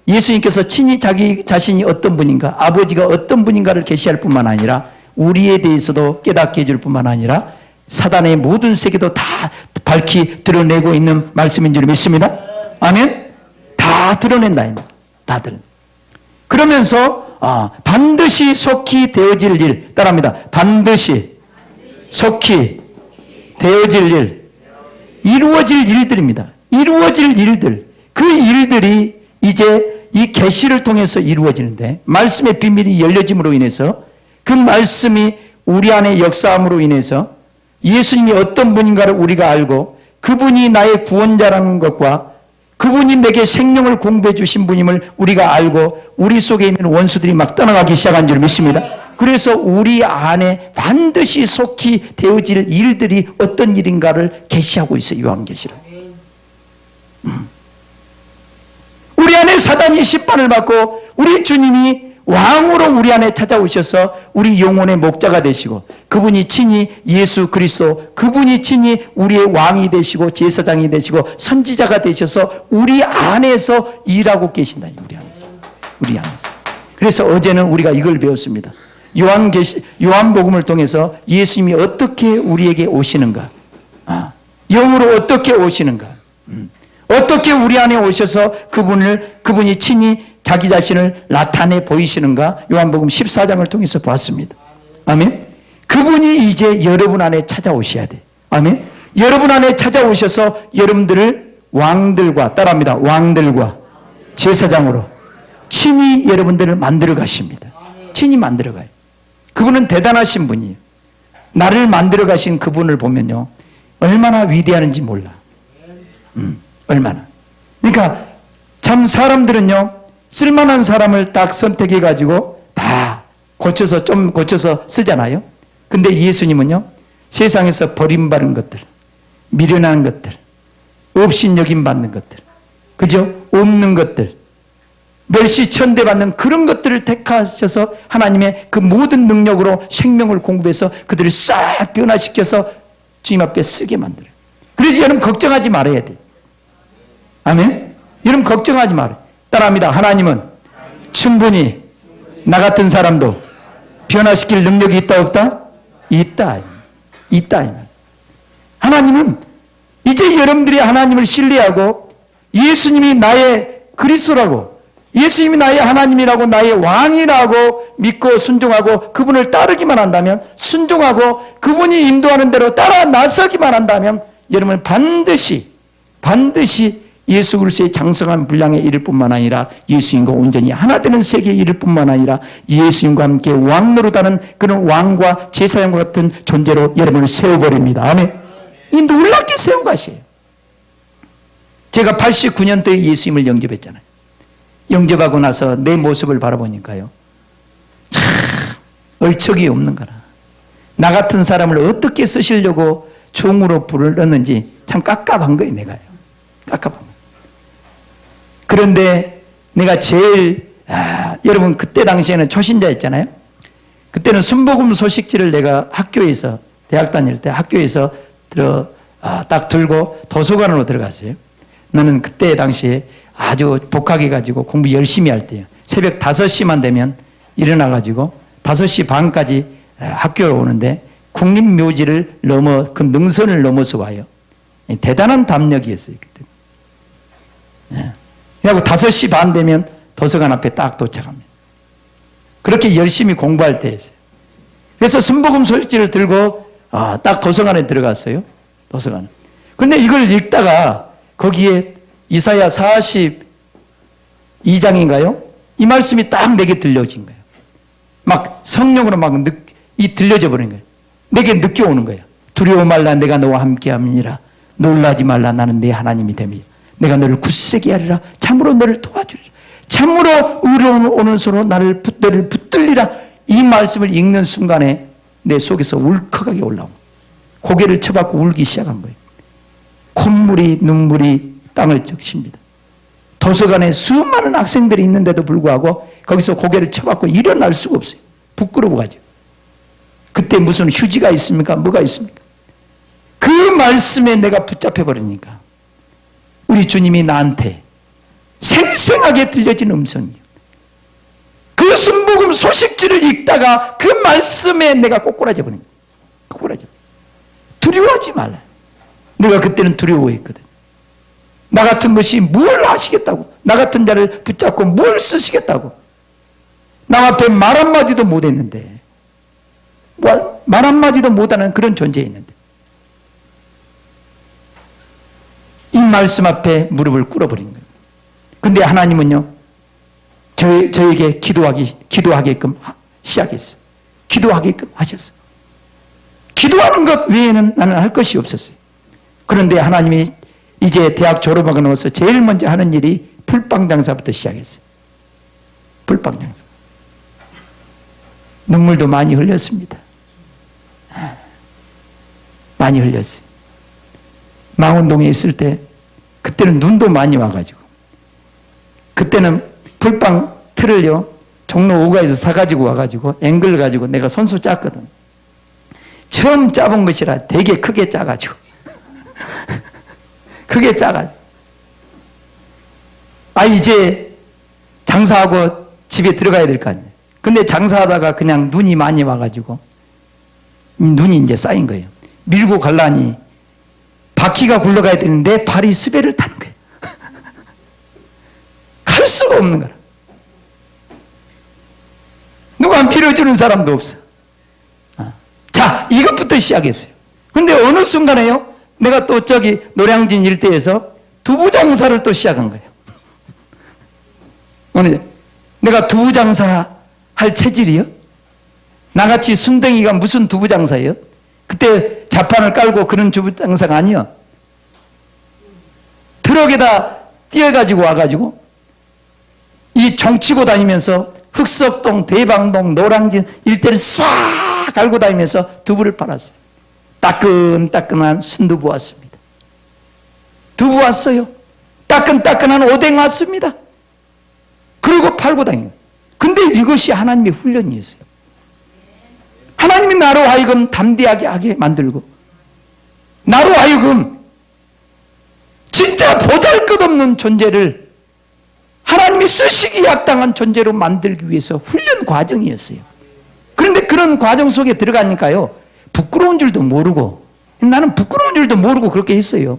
예수님께서 친히 자기 자신이 어떤 분인가, 아버지가 어떤 분인가를 계시할 뿐만 아니라 우리에 대해서도 깨닫게 해줄 뿐만 아니라 사단의 모든 세계도 다 밝히 드러내고 있는 말씀인 줄 믿습니다. 아멘. 다 드러낸다. 다 드러낸다. 그러면서 반드시 속히 되어질 일, 따라합니다. 반드시 속히 되어질 일, 이루어질 일들입니다. 이루어질 일들, 그 일들이 이제 이 계시를 통해서 이루어지는데, 말씀의 비밀이 열려짐으로 인해서, 그 말씀이 우리 안에 역사함으로 인해서 예수님이 어떤 분인가를 우리가 알고, 그분이 나의 구원자라는 것과 그분이 내게 생명을 공부해 주신 분임을 우리가 알고, 우리 속에 있는 원수들이 막 떠나가기 시작한 줄 믿습니다. 그래서 우리 안에 반드시 속히 되어질 일들이 어떤 일인가를 계시하고 있어요. 요한계시록. 우리 안에 사단이 심판을 받고 우리 주님이 왕으로 우리 안에 찾아오셔서 우리 영혼의 목자가 되시고, 그분이 친히 예수 그리스도, 그분이 친히 우리의 왕이 되시고 제사장이 되시고 선지자가 되셔서 우리 안에서 일하고 계신다. 우리 안에서. 그래서 어제는 우리가 이걸 배웠습니다. 요한복음을 통해서 예수님이 어떻게 우리에게 오시는가, 영으로 어떻게 오시는가, 어떻게 우리 안에 오셔서 그분이 친히 자기 자신을 나타내 보이시는가, 요한복음 14장을 통해서 봤습니다. 아멘. 그분이 이제 여러분 안에 찾아오셔야 돼. 아멘. 여러분 안에 찾아오셔서 여러분들을 왕들과, 따라합니다. 왕들과 제사장으로 친히 여러분들을 만들어 가십니다. 친히 만들어 가요. 그분은 대단하신 분이에요. 나를 만들어 가신 그분을 보면요, 얼마나 위대한지 몰라. 얼마나. 그러니까 참 사람들은요, 쓸만한 사람을 딱 선택해 가지고 다 고쳐서 좀 고쳐서 쓰잖아요. 근데 예수님은요, 세상에서 버림받은 것들, 미련한 것들, 없인 여김받는 것들, 그죠? 없는 것들, 멸시천대받는 그런 것들을 택하셔서 하나님의 그 모든 능력으로 생명을 공급해서 그들을 싹 변화시켜서 주님 앞에 쓰게 만들어요. 그래서 여러분 걱정하지 말아야 돼요. 아멘? 여러분 걱정하지 말아요. 따라합니다. 하나님은 충분히 나 같은 사람도 변화시킬 능력이 있다 없다? 있다. 있다. 하나님은 이제 여러분들이 하나님을 신뢰하고 예수님이 나의 그리스도라고, 예수님이 나의 하나님이라고, 나의 왕이라고 믿고 순종하고 그분을 따르기만 한다면, 순종하고 그분이 인도하는 대로 따라 나서기만 한다면 여러분 반드시 예수 그리스도의 장성한 분량에 이를 뿐만 아니라 예수님과 온전히 하나 되는 세계에 이를 뿐만 아니라 예수님과 함께 왕노릇하는 그런 왕과 제사장과 같은 존재로 여러분을 세워버립니다. 아멘. 이 놀랍게 세운 것이에요. 제가 89년도에 예수님을 영접했잖아요. 영접하고 나서 내 모습을 바라보니까요, 참 얼척이 없는 거라. 나 같은 사람을 어떻게 쓰시려고 종으로 불렀는지 참 깝깝한 거예요. 내가요. 깝깝한 거예요. 그런데 내가 제일 여러분 그때 당시에는 초신자였잖아요. 그때는 순복음 소식지를 내가 학교에서, 대학 다닐 때 학교에서 딱 들고 도서관으로 들어갔어요. 나는 그때 당시에 아주 복학해 가지고 공부 열심히 할 때요, 새벽 5시만 되면 일어나 가지고 5시 반까지 학교로 오는데 국립묘지를 넘어 그 능선을 넘어서 와요. 대단한 담력이었어요 그때. 그리고 5시 반 되면 도서관 앞에 딱 도착합니다. 그렇게 열심히 공부할 때였어요. 그래서 순복음 소식지를 들고 딱 도서관에 들어갔어요. 도서관. 그런데 이걸 읽다가 거기에 이사야 42장인가요? 이 말씀이 딱 내게 들려진 거예요. 막 성령으로 막 들려져 버린 거예요. 내게 느껴오는 거예요. 두려워 말라, 내가 너와 함께함이니라. 놀라지 말라, 나는 네 하나님이 됨이라. 내가 너를 굳세게 하리라. 참으로 너를 도와주리라. 참으로 의로운 오는 손으로 너를 붙들리라. 이 말씀을 읽는 순간에 내 속에서 울컥하게 올라온 거예요. 고개를 쳐박고 울기 시작한 거예요. 콧물이, 눈물이 땅을 적십니다. 도서관에 수많은 학생들이 있는데도 불구하고 거기서 고개를 쳐박고 일어날 수가 없어요. 부끄러워가지고. 그때 무슨 휴지가 있습니까? 뭐가 있습니까? 그 말씀에 내가 붙잡혀 버리니까 우리 주님이 나한테 생생하게 들려진 음성이에요. 그 순복음 소식지를 읽다가 그 말씀에 내가 꼬꾸라져 버린 거예요. 꼬꾸라져. 두려워하지 말라. 내가 그때는 두려워했거든. 나 같은 것이 뭘 하시겠다고, 나 같은 자를 붙잡고 뭘 쓰시겠다고. 남 앞에 말 한마디도 못했는데, 말 한마디도 못하는 그런 존재였는데 이 말씀 앞에 무릎을 꿇어버린 거예요. 근데 하나님은요, 저에게 기도하게끔 시작했어요. 기도하게끔 하셨어요. 기도하는 것 외에는 나는 할 것이 없었어요. 그런데 하나님이 이제 대학 졸업하고 나서 제일 먼저 하는 일이 풀빵 장사부터 시작했어요. 풀빵 장사. 눈물도 많이 흘렸습니다. 많이 흘렸어요. 망원동에 있을 때 그때는 눈도 많이 와가지고 그때는 풀빵 틀을요 종로 5가에서 사가지고 와가지고 앵글 가지고 내가 손수 짰거든. 처음 짜본 것이라 되게 크게 짜가지고 크게 짜가지고 이제 장사하고 집에 들어가야 될 거 아니에요. 근데 장사하다가 그냥 눈이 많이 와가지고 눈이 이제 쌓인 거예요. 밀고 갈라니 바퀴가 굴러가야 되는데 발이 스베를 타는 거예요. 갈 수가 없는 거라. 누가 빌어주는 사람도 없어. 자, 이것부터 시작했어요. 근데 어느 순간에요, 내가 또 저기 노량진 일대에서 두부 장사를 또 시작한 거예요. 내가 두부 장사 할 체질이요? 나같이 순댕이가 무슨 두부 장사예요? 그때 자판을 깔고 그런 두부 장사가 아니요. 트럭에다 띄어가지고 와가지고 이 정치고 다니면서 흑석동, 대방동, 노량진 일대를 싹 갈고 다니면서 두부를 팔았어요. 따끈따끈한 순두부 왔습니다. 두부 왔어요. 따끈따끈한 오뎅 왔습니다. 그리고 팔고 다니고. 근데 이것이 하나님의 훈련이었어요. 하나님이 나로 하여금 담대하게 하게 만들고, 나로 하여금 진짜 보잘것없는 존재를 하나님이 쓰시기 약당한 존재로 만들기 위해서 훈련 과정이었어요. 그런데 그런 과정 속에 들어가니까요, 부끄러운 줄도 모르고, 나는 부끄러운 줄도 모르고 그렇게 했어요.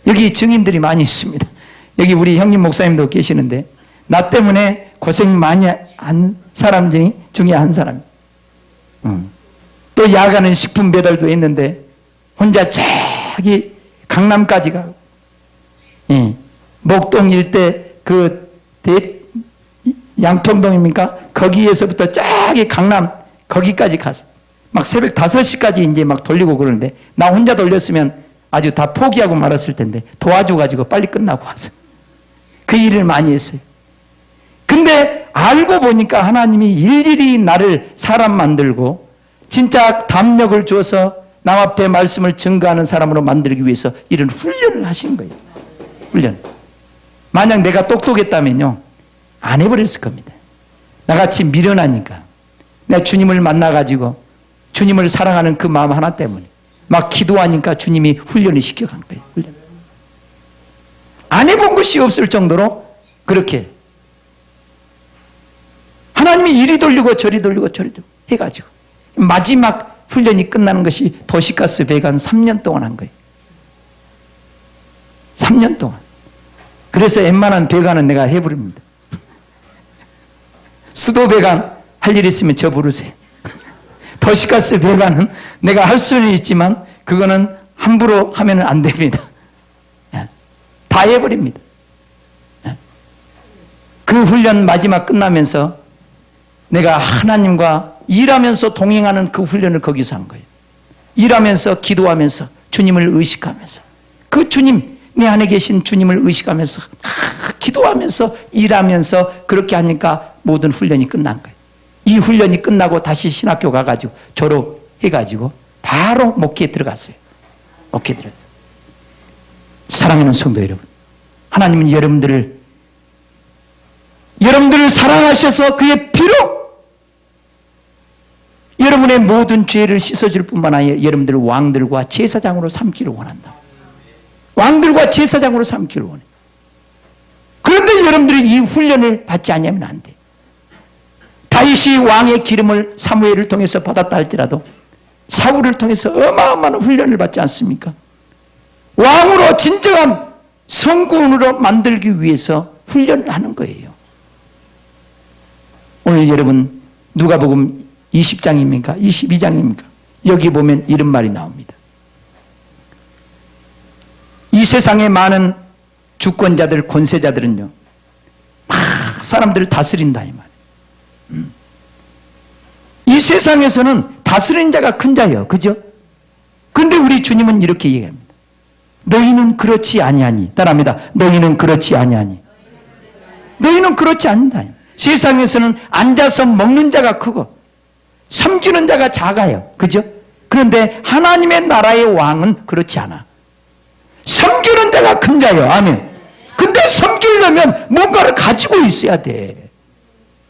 여기 증인들이 많이 있습니다. 여기 우리 형님 목사님도 계시는데, 나 때문에 고생 많이 한 사람 중에 한 사람. 또 야간은 식품 배달도 했는데 혼자 저기 강남까지 가고, 목동 일대 그 양평동입니까? 거기에서부터 저기 강남 거기까지 갔어. 막 새벽 5시까지 이제 막 돌리고 그러는데, 나 혼자 돌렸으면 아주 다 포기하고 말았을 텐데 도와줘가지고 빨리 끝나고 왔어. 그 일을 많이 했어요. 근데 알고 보니까 하나님이 일일이 나를 사람 만들고 진짜 담력을 줘서 남 앞에 말씀을 증거하는 사람으로 만들기 위해서 이런 훈련을 하신 거예요. 훈련. 만약 내가 똑똑했다면요, 안 해버렸을 겁니다. 나같이 미련하니까. 내가 주님을 만나가지고 주님을 사랑하는 그 마음 하나 때문에 막 기도하니까 주님이 훈련을 시켜간 거예요. 훈련. 안 해본 것이 없을 정도로 그렇게 하나님이 이리 돌리고 저리 돌리고 저리 돌리고 해가지고 마지막 훈련이 끝나는 것이 도시가스 배관 3년 동안 한 거예요. 3년 동안. 그래서 웬만한 배관은 내가 해버립니다. 수도 배관 할 일 있으면 저 부르세요. 도시가스 배관은 내가 할 수는 있지만 그거는 함부로 하면 안 됩니다. 다 해버립니다. 그 훈련 마지막 끝나면서 내가 하나님과 일하면서 동행하는 그 훈련을 거기서 한 거예요. 일하면서 기도하면서 주님을 의식하면서, 그 주님, 내 안에 계신 주님을 의식하면서 기도하면서 일하면서 그렇게 하니까 모든 훈련이 끝난 거예요. 이 훈련이 끝나고 다시 신학교 가가지고 졸업해가지고 바로 목회에 들어갔어요. 목회에 들어갔어요. 사랑하는 성도 여러분, 하나님은 여러분들을 사랑하셔서 그의 피로 여러분의 모든 죄를 씻어줄 뿐만 아니라 여러분들을 왕들과 제사장으로 삼기를 원한다. 왕들과 제사장으로 삼기를 원해. 그런데 여러분들이 이 훈련을 받지 않으면 안 돼. 다윗이 왕의 기름을 사무엘을 통해서 받았다 할지라도 사울을 통해서 어마어마한 훈련을 받지 않습니까? 왕으로 진정한 성군으로 만들기 위해서 훈련을 하는 거예요. 오늘 여러분 누가복음 20장입니까? 22장입니까? 여기 보면 이런 말이 나옵니다. 이 세상의 많은 주권자들, 권세자들은요, 막 사람들을 다스린다 이 말이에요. 이 세상에서는 다스린 자가 큰 자예요. 그죠? 그런데 우리 주님은 이렇게 얘기합니다. 너희는 그렇지 아니하니. 따라합니다. 너희는 그렇지 아니하니. 너희는 그렇지 않다. 세상에서는 앉아서 먹는 자가 크고 섬기는 자가 작아요. 그죠? 그런데 하나님의 나라의 왕은 그렇지 않아. 섬기는 자가 큰 자예요. 아멘. 근데 섬기려면 뭔가를 가지고 있어야 돼.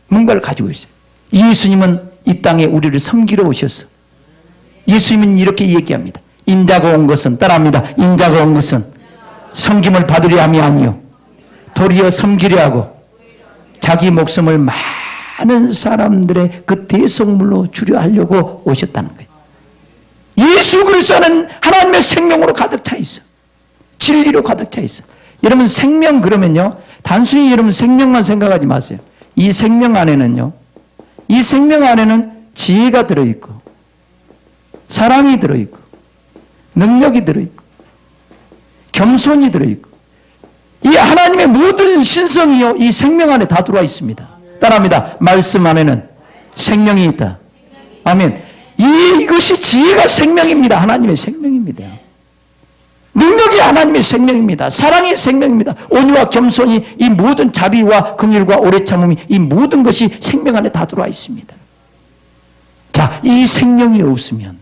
뭔가를 가지고 있어요. 예수님은 이 땅에 우리를 섬기러 오셨어. 예수님은 이렇게 얘기합니다. 인자가 온 것은, 따라합니다. 인자가 온 것은 섬김을 받으려 함이 아니요 도리어 섬기려 하고 자기 목숨을 많은 사람들의 그 대속물로 주려 하려고 오셨다는 거예요. 예수 그리스도는 하나님의 생명으로 가득 차 있어. 진리로 가득 차 있어. 여러분 생명 그러면요, 단순히 여러분 생명만 생각하지 마세요. 이 생명 안에는요, 이 생명 안에는 지혜가 들어있고 사랑이 들어있고 능력이 들어있고 겸손이 들어있고 이 하나님의 모든 신성이요 이 생명 안에 다 들어와 있습니다. 따라합니다. 말씀 안에는 생명이 있다. 아멘. 이것이 지혜가 생명입니다. 하나님의 생명입니다. 능력이 하나님의 생명입니다. 사랑이 생명입니다. 온유와 겸손이, 이 모든 자비와 긍휼과 오래 참음이, 이 모든 것이 생명 안에 다 들어와 있습니다. 자, 이 생명이 없으면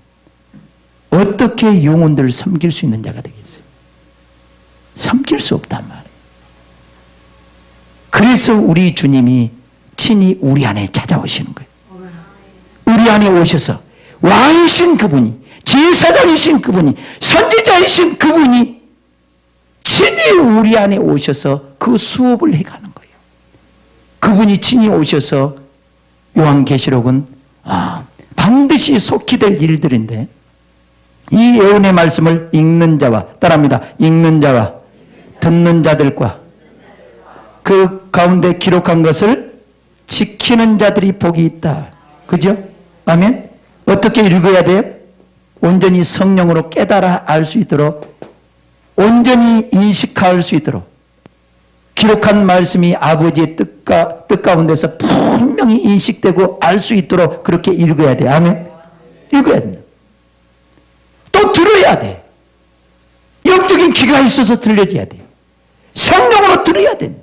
어떻게 영혼들을 섬길 수 있는 자가 되겠어요? 섬길 수 없단 말이에요. 그래서 우리 주님이 친히 우리 안에 찾아오시는 거예요. 우리 안에 오셔서 왕이신 그분이, 제사장이신 그분이, 선지자이신 그분이 친히 우리 안에 오셔서 그 수업을 해가는 거예요. 그분이 친히 오셔서, 요한계시록은 반드시 속히 될 일들인데, 이 예언의 말씀을 읽는 자와, 따라합니다, 읽는 자와 듣는 자들과 그 가운데 기록한 것을 지키는 자들이 복이 있다. 그죠? 아멘? 어떻게 읽어야 돼요? 온전히 성령으로 깨달아 알 수 있도록, 온전히 인식할 수 있도록 기록한 말씀이 아버지의 뜻 가운데서 분명히 인식되고 알 수 있도록 그렇게 읽어야 돼. 아멘? 읽어야 됩니다. 또 들어야 돼. 영적인 귀가 있어서 들려져야 돼. 성령으로 들어야 돼.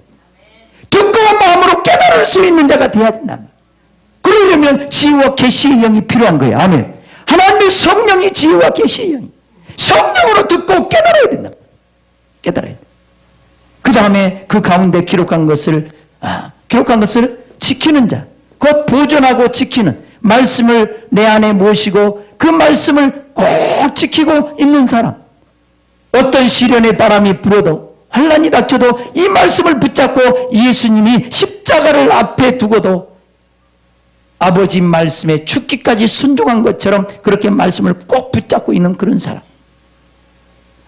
듣고 마음으로 깨달을 수 있는 자가 돼야 된다. 그러려면 지혜와 계시의 영이 필요한 거예요. 아멘. 하나님의 성령이 지혜와 계시의 영이, 성령으로 듣고 깨달아야 된다. 깨달아야 돼. 그 다음에 그 가운데 기록한 것을 지키는 자, 곧 보존하고 지키는 말씀을 내 안에 모시고 그 말씀을 꼭 지키고 있는 사람. 어떤 시련의 바람이 불어도, 환난이 닥쳐도 이 말씀을 붙잡고 예수님이 십자가를 앞에 두고도 아버지 말씀에 죽기까지 순종한 것처럼 그렇게 말씀을 꼭 붙잡고 있는 그런 사람.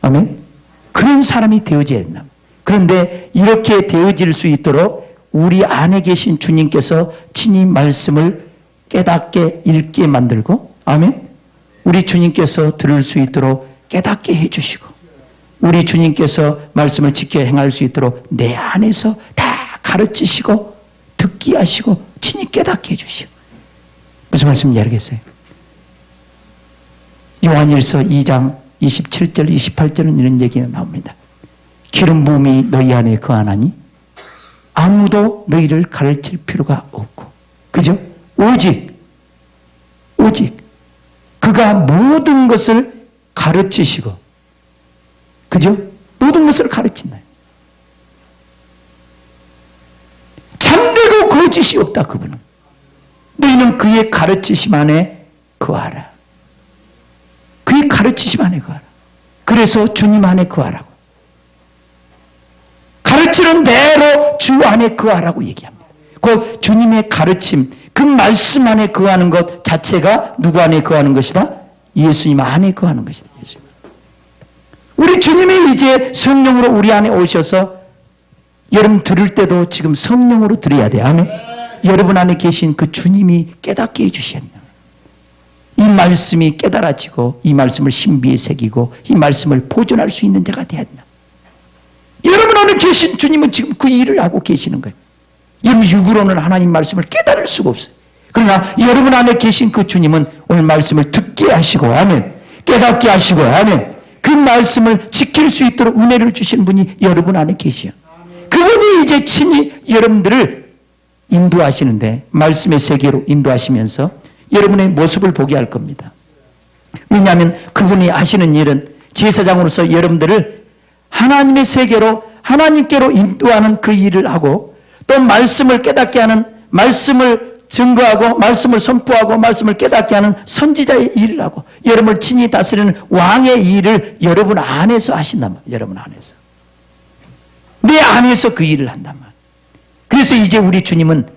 아멘. 그런 사람이 되어져야 된다. 그런데 이렇게 되어질 수 있도록 우리 안에 계신 주님께서 친히 말씀을 깨닫게 읽게 만들고, 아멘. 우리 주님께서 들을 수 있도록 깨닫게 해주시고, 우리 주님께서 말씀을 지켜 행할 수 있도록 내 안에서 다 가르치시고 듣게 하시고 친히 깨닫게 해주시고. 무슨 말씀인지 알겠어요? 요한일서 2장 27절 28절은 이런 얘기가 나옵니다. 기름 부음이 너희 안에 거하나니 아무도 너희를 가르칠 필요가 없고, 그죠? 오직 그가 모든 것을 가르치시고, 그죠? 모든 것을 가르친다. 참되고 거짓이 없다. 그분은. 너희는 그의 가르치심 안에 거하라. 그의 가르치심 안에 거하라. 그래서 주님 안에 거하라고. 가르치는 대로 주 안에 거하라고 얘기합니다. 그 주님의 가르침, 그 말씀 안에 거하는 것 자체가 누구 안에 거하는 것이다? 예수님 안에 거하는 것이다. 예수님. 우리 주님이 이제 성령으로 우리 안에 오셔서, 여러분 들을 때도 지금 성령으로 들어야 돼요. 아멘. 여러분 안에 계신 그 주님이 깨닫게 해주셔야 돼요. 이 말씀이 깨달아지고 이 말씀을 신비에 새기고 이 말씀을 보존할 수 있는 자가 돼야 된다. 여러분 안에 계신 주님은 지금 그 일을 하고 계시는 거예요. 여러분 육으로는 하나님 말씀을 깨달을 수가 없어요. 그러나 여러분 안에 계신 그 주님은 오늘 말씀을 듣게 하시고, 아멘, 깨닫게 하시고, 아멘, 그 말씀을 지킬 수 있도록 은혜를 주신 분이 여러분 안에 계시요. 그분이 이제 친히 여러분들을 인도하시는데, 말씀의 세계로 인도하시면서 여러분의 모습을 보게 할 겁니다. 왜냐하면 그분이 하시는 일은 제사장으로서 여러분들을 하나님의 세계로, 하나님께로 인도하는 그 일을 하고, 또 말씀을 깨닫게 하는, 말씀을 증거하고 말씀을 선포하고 말씀을 깨닫게 하는 선지자의 일을 하고, 여러분을 친히 다스리는 왕의 일을 여러분 안에서 하신단 말이에요. 여러분 안에서. 내 안에서 그 일을 한단 말이에요. 그래서 이제 우리 주님은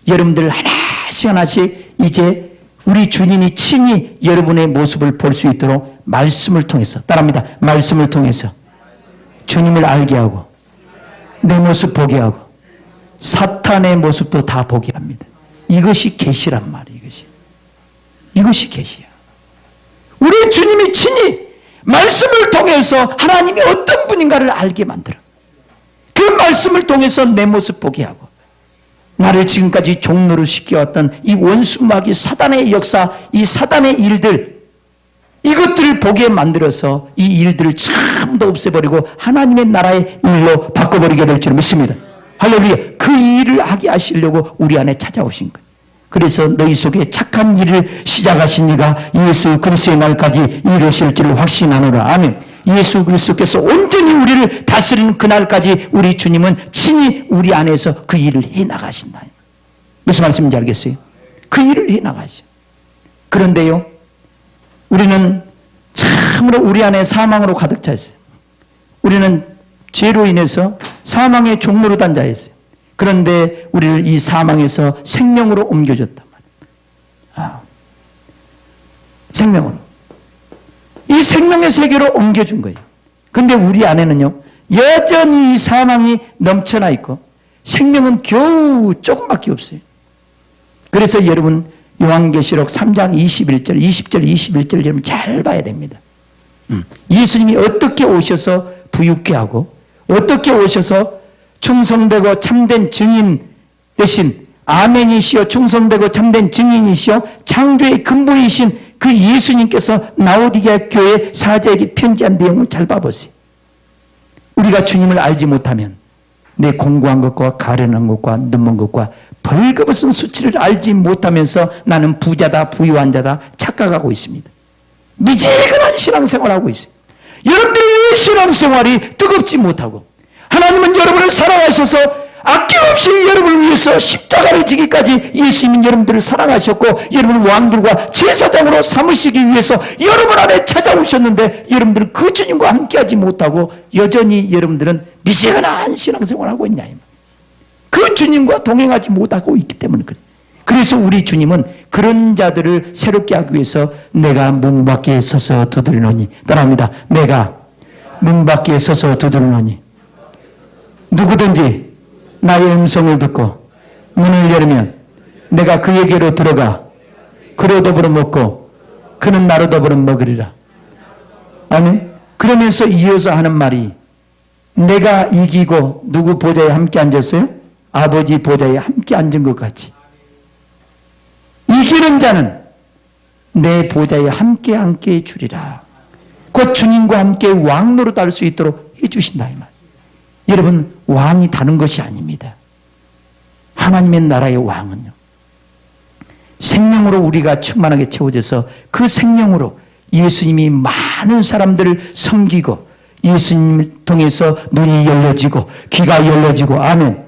여러분들 하나씩 하나씩 이제 우리 주님이 친히 여러분의 모습을 볼 수 있도록 말씀을 통해서, 따라합니다, 말씀을 통해서 주님을 알게 하고 내 모습 보게 하고 사탄의 모습도 다 보게 합니다. 이것이 계시란 말이에요. 이것이 계시야. 우리 주님이 친히 말씀을 통해서 하나님이 어떤 분인가를 알게 만들어. 그 말씀을 통해서 내 모습 보게 하고 나를 지금까지 종로를 시켜왔던 이 원수마귀 사단의 역사, 이 사단의 일들, 이것들을 보게 만들어서 이 일들을 전부 없애버리고 하나님의 나라의 일로 바꿔버리게 될 줄 믿습니다. 할렐루야. 그 일을 하게 하시려고 우리 안에 찾아오신 거예요. 그래서 너희 속에 착한 일을 시작하신 이가 예수 그리스도의 날까지 이루실 줄을 확신하노라. 아멘. 예수 그리스도께서 온전히 우리를 다스리는 그날까지 우리 주님은 친히 우리 안에서 그 일을 해나가신다. 무슨 말씀인지 알겠어요? 그 일을 해나가죠. 그런데요, 우리는 참으로 우리 안에 사망으로 가득 차 있어요. 우리는 죄로 인해서 사망의 종로로 단자였어요. 그런데 우리를 이 사망에서 생명으로 옮겨줬단 말이에요. 생명으로. 이 생명의 세계로 옮겨준 거예요. 근데 우리 안에는요, 여전히 이 사망이 넘쳐나 있고 생명은 겨우 조금밖에 없어요. 그래서 여러분 요한계시록 3장 21절, 20절, 21절 여러분 잘 봐야 됩니다. 예수님이 어떻게 오셔서 부유케 하고 어떻게 오셔서 충성되고 참된 증인 대신 아멘이시여 충성되고 참된 증인이시여 창조의 근본이신 그 예수님께서 라오디게아 교회 사제에게 편지한 내용을 잘 봐보세요. 우리가 주님을 알지 못하면 내 공부한 것과 가련한 것과 눈먼 것과 벌거벗은 수치를 알지 못하면서 나는 부자다 부유한 자다 착각하고 있습니다. 미지근한 신앙생활하고 있어요. 여러분들의 신앙생활이 뜨겁지 못하고 하나님은 여러분을 사랑하셔서 아낌없이 여러분을 위해서 십자가를 지기까지 예수님은 여러분들을 사랑하셨고 여러분을 왕들과 제사장으로 삼으시기 위해서 여러분 안에 찾아오셨는데 여러분들은 그 주님과 함께하지 못하고 여전히 여러분들은 미지근한 신앙생활을 하고 있냐. 그 주님과 동행하지 못하고 있기 때문에 그래. 그래서 우리 주님은 그런 자들을 새롭게 하기 위해서 내가 문 밖에 서서 두드리노니 따라합니다. 내가 문 밖에 서서 두드리노니 누구든지 나의 음성을 듣고 문을 열면 내가 그에게로 들어가 그로 더불어 먹고 그는 나로 더불어 먹으리라. 아멘. 그러면서 이어서 하는 말이 내가 이기고 누구 보좌에 함께 앉았어요? 아버지 보좌에 함께 앉은 것 같이 이기는 자는 내 보좌에 함께 주리라. 곧 주님과 함께 왕노릇 할 수 있도록 해주신다 이 말. 여러분 왕이 다른 것이 아닙니다. 하나님의 나라의 왕은요 생명으로 우리가 충만하게 채워져서 그 생명으로 예수님이 많은 사람들을 섬기고 예수님을 통해서 눈이 열려지고 귀가 열려지고 아멘.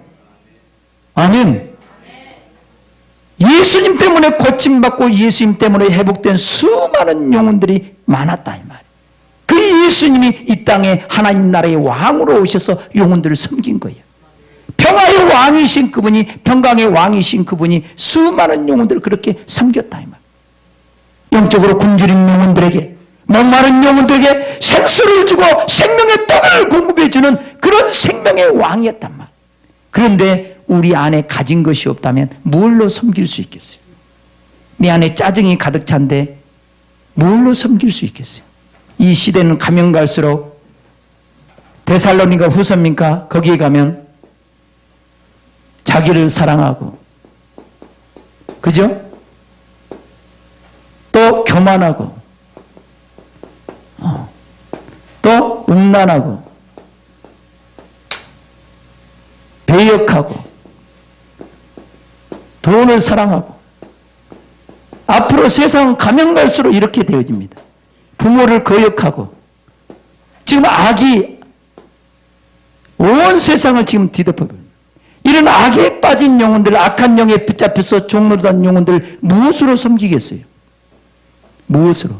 아멘. 예수님 때문에 고침받고 예수님 때문에 회복된 수많은 영혼들이 많았다 이 말. 그 예수님이 이 땅에 하나님 나라의 왕으로 오셔서 영혼들을 섬긴 거예요. 평화의 왕이신 그분이 평강의 왕이신 그분이 수많은 영혼들을 그렇게 섬겼다 이 말. 영적으로 굶주린 영혼들에게 목마른 영혼들에게 생수를 주고 생명의 떡을 공급해 주는 그런 생명의 왕이었단 말. 그런데 우리 안에 가진 것이 없다면 뭘로 섬길 수 있겠어요? 내 안에 짜증이 가득 찬데 뭘로 섬길 수 있겠어요? 이 시대는 가면 갈수록 데살로니가 후서입니까? 거기에 가면 자기를 사랑하고 그죠? 또 교만하고 또 음란하고 배역하고 돈을 사랑하고 앞으로 세상은 가면 갈수록 이렇게 되어집니다. 부모를 거역하고 지금 악이 온 세상을 지금 뒤덮어버립니다. 이런 악에 빠진 영혼들, 악한 영에 붙잡혀서 종노릇한 영혼들 무엇으로 섬기겠어요? 무엇으로?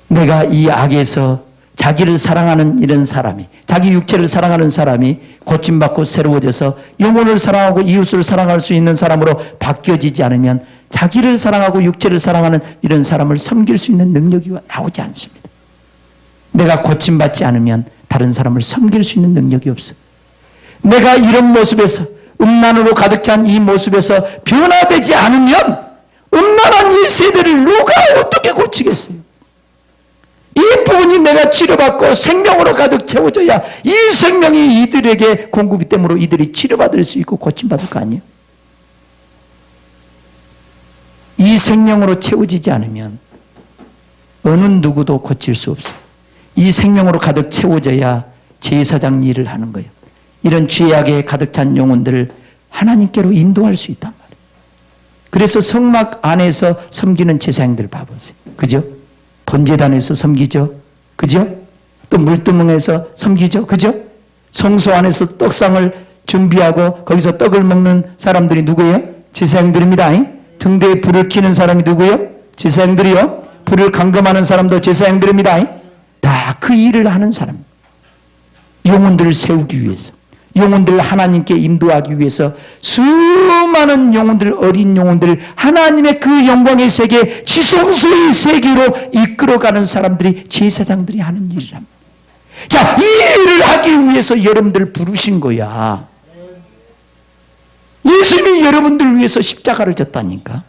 내가 이 악에서 자기를 사랑하는 이런 사람이, 자기 육체를 사랑하는 사람이 고침받고 새로워져서 영혼을 사랑하고 이웃을 사랑할 수 있는 사람으로 바뀌어지지 않으면 자기를 사랑하고 육체를 사랑하는 이런 사람을 섬길 수 있는 능력이 나오지 않습니다. 내가 고침받지 않으면 다른 사람을 섬길 수 있는 능력이 없어. 내가 이런 모습에서 음란으로 가득 찬 이 모습에서 변화되지 않으면 음란한 이 세대를 누가 어떻게 고치겠어요? 이 이 부분이 내가 치료받고 생명으로 가득 채워져야 이 생명이 이들에게 공급이 되므로 이들이 치료받을 수 있고 고침받을 거 아니에요. 이 생명으로 채워지지 않으면 어느 누구도 고칠 수 없어요. 이 생명으로 가득 채워져야 제사장 일을 하는 거예요. 이런 죄악에 가득 찬 영혼들을 하나님께로 인도할 수 있단 말이에요. 그래서 성막 안에서 섬기는 제사장들 봐보세요. 그죠? 번제단에서 섬기죠. 그죠? 또 물두멍에서 섬기죠. 그죠? 성소 안에서 떡상을 준비하고 거기서 떡을 먹는 사람들이 누구예요? 제사장들입니다. 등대에 불을 켜는 사람이 누구예요? 제사장들이요. 불을 감금하는 사람도 제사장들입니다. 다 그 일을 하는 사람. 영혼들을 세우기 위해서, 영혼들을 하나님께 인도하기 위해서 수많은 영혼들, 어린 영혼들을 하나님의 그 영광의 세계, 지성소의 세계로 이끌어가는 사람들이 제사장들이 하는 일이랍니다. 자, 이 일을 하기 위해서 여러분들을 부르신 거야. 예수님이 여러분들을 위해서 십자가를 졌다니까.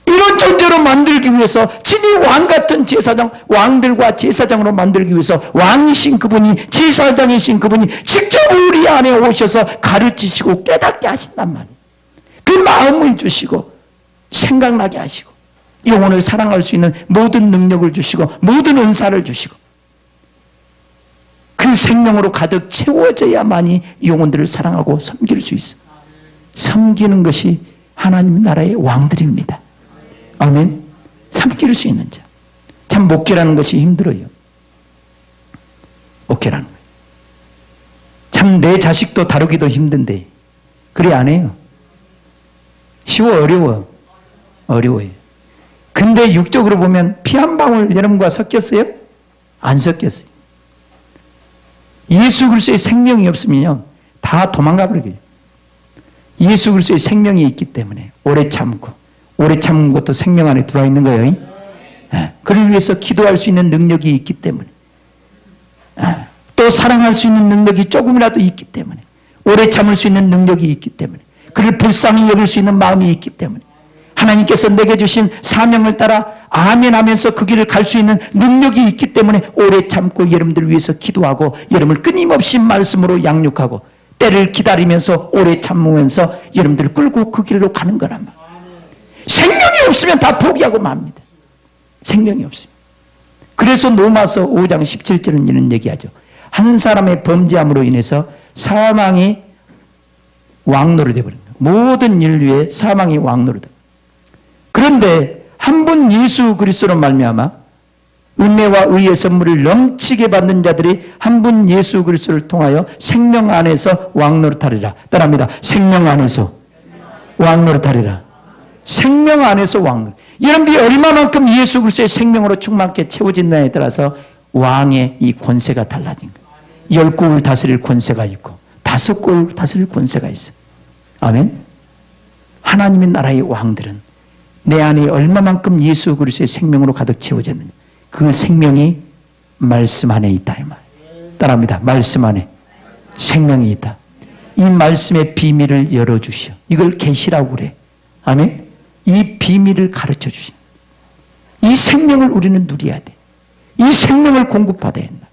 이런 존재로 만들기 위해서 친히 왕 같은 제사장, 왕들과 제사장으로 만들기 위해서 왕이신 그분이, 제사장이신 그분이 직접 우리 안에 오셔서 가르치시고 깨닫게 하신단 말이에요. 그 마음을 주시고 생각나게 하시고 영혼을 사랑할 수 있는 모든 능력을 주시고 모든 은사를 주시고 그 생명으로 가득 채워져야만이 영혼들을 사랑하고 섬길 수 있어요. 섬기는 것이 하나님 나라의 왕들입니다. 아멘. 섬길 수 있는 자. 참 목회라는 것이 힘들어요. 목회라는 거예요. 참 내 자식도 다루기도 힘든데 그래 안 해요. 쉬워? 어려워? 어려워요. 근데 육적으로 보면 피 한 방울 여러분과 섞였어요? 안 섞였어요. 예수 그리스도의 생명이 없으면요 다 도망가 버려요. 예수 그리스도의 생명이 있기 때문에 오래 참고, 오래 참은 것도 생명 안에 들어와 있는 거예요. 그를 위해서 기도할 수 있는 능력이 있기 때문에, 또 사랑할 수 있는 능력이 조금이라도 있기 때문에, 오래 참을 수 있는 능력이 있기 때문에, 그를 불쌍히 여길 수 있는 마음이 있기 때문에, 하나님께서 내게 주신 사명을 따라 아멘 하면서 그 길을 갈 수 있는 능력이 있기 때문에 오래 참고 여러분들을 위해서 기도하고 여러분을 끊임없이 말씀으로 양육하고 때를 기다리면서 오래 참으면서 여러분들을 끌고 그 길로 가는 거란 말이에요. 생명이 없으면 다 포기하고 맙니다. 생명이 없으면. 그래서 로마서 5장 17절은 이런 얘기하죠. 한 사람의 범죄함으로 인해서 사망이 왕노릇 되어버립니다. 모든 인류의 사망이 왕노릇. 그런데 한 분 예수 그리스도로 말미암아 은혜와 의의 선물을 넘치게 받는 자들이 한 분 예수 그리스도를 통하여 생명 안에서 왕노릇하리라. 따라합니다. 생명 안에서 왕노릇하리라. 생명 안에서 왕노릇. 여러분들이 얼마만큼 예수 그리스도의 생명으로 충만하게 채워진다에 따라서 왕의 이 권세가 달라진 거예요. 10국을 다스릴 권세가 있고 5국을 다스릴 권세가 있어요. 아멘. 하나님의 나라의 왕들은 내 안에 얼마만큼 예수 그리스도의 생명으로 가득 채워졌느냐. 그 생명이 말씀 안에 있다 이 말. 따라합니다. 말씀 안에 생명이 있다. 이 말씀의 비밀을 열어주시오. 이걸 계시라고 그래. 아멘. 이 비밀을 가르쳐 주시오. 이 생명을 우리는 누려야 돼. 이 생명을 공급받아야 한다.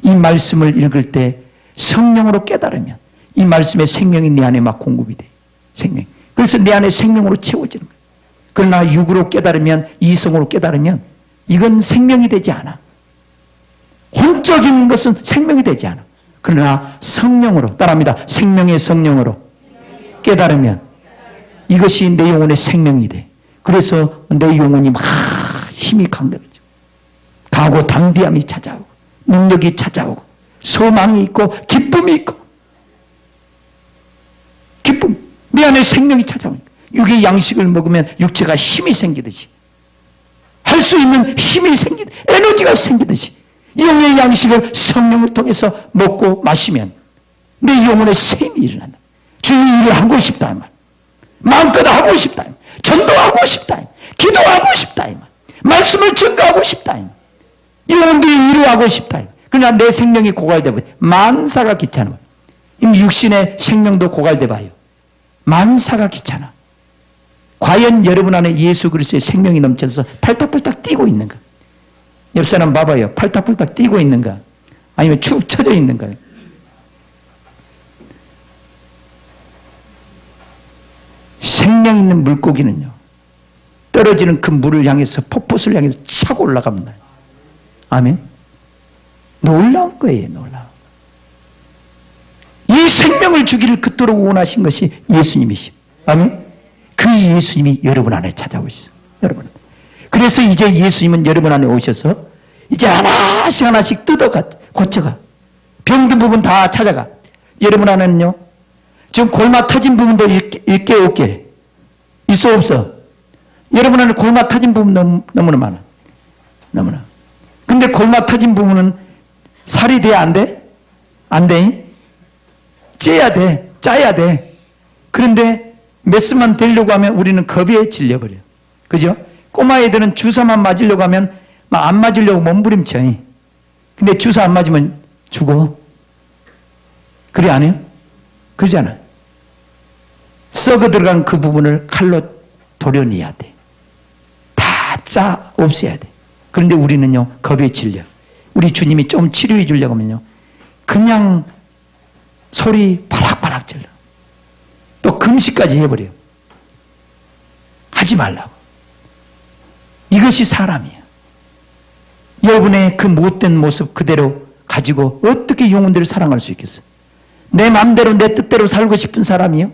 이 말씀을 읽을 때 성령으로 깨달으면 이 말씀의 생명이 내 안에 막 공급이 돼. 생명. 그래서 내 안에 생명으로 채워지는 거야. 그러나 육으로 깨달으면, 이성으로 깨달으면 이건 생명이 되지 않아. 혼적인 것은 생명이 되지 않아. 그러나 성령으로, 따라합니다. 생명의 성령으로 깨달으면 이것이 내 영혼의 생명이 돼. 그래서 내 영혼이 막 힘이 강렬해져. 각오 담대함이 찾아오고 능력이 찾아오고 소망이 있고 기쁨이 있고 기쁨. 내 안에 생명이 찾아오니까. 육의 양식을 먹으면 육체가 힘이 생기듯이 할 수 있는 힘이 생기듯이 에너지가 생기듯이 영의 양식을 성령을 통해서 먹고 마시면 내 영혼의 셈이 일어난다. 주의 일을 하고 싶다 이 말. 마음껏 하고 싶다 이 말. 전도하고 싶다 이 말. 기도하고 싶다 이 말. 말씀을 증거하고 싶다 이 말. 영혼들이 이루하고 싶다 이 말. 그러나 내 생명이 고갈되어 버려. 만사가 귀찮아. 육신의 생명도 고갈돼 봐요. 만사가 귀찮아. 과연 여러분 안에 예수 그리스도의 생명이 넘쳐서 팔딱팔딱 뛰고 있는가? 옆 사람 봐봐요. 팔딱팔딱 뛰고 있는가? 아니면 축 처져 있는가요? 생명 있는 물고기는요, 떨어지는 그 물을 향해서, 폭포수를 향해서 차고 올라갑니다. 아멘. 놀라운 거예요, 놀라운. 이 생명을 주기를 그토록 원하신 것이 예수님이시오. 아멘. 그 예수님이 여러분 안에 찾아오셨어요. 여러분. 그래서 이제 예수님은 여러분 안에 오셔서 이제 하나씩 하나씩 뜯어가, 고쳐가. 병든 부분 다 찾아가. 여러분 안에는요, 지금 골마 터진 부분도 있게 없게 있어 없어? 여러분 안에 골마 터진 부분 너무나 많아. 너무나. 근데 골마 터진 부분은 살이 돼야 안 돼? 안 돼? 째야 돼. 짜야 돼. 그런데 메스만 되려고 하면 우리는 겁에 질려버려. 그죠? 꼬마 애들은 주사만 맞으려고 하면 막 안 맞으려고 몸부림쳐. 근데 주사 안 맞으면 죽어. 그래 안 해요? 그러잖아. 썩어 들어간 그 부분을 칼로 도려내야 돼. 다 짜 없애야 돼. 그런데 우리는요, 겁에 질려. 우리 주님이 좀 치료해 주려고 하면요, 그냥 소리 바락바락 질러. 또 금식까지 해버려. 하지 말라고. 이것이 사람이야. 여러분의 그 못된 모습 그대로 가지고 어떻게 영혼들을 사랑할 수 있겠어? 내 마음대로 내 뜻대로 살고 싶은 사람이요?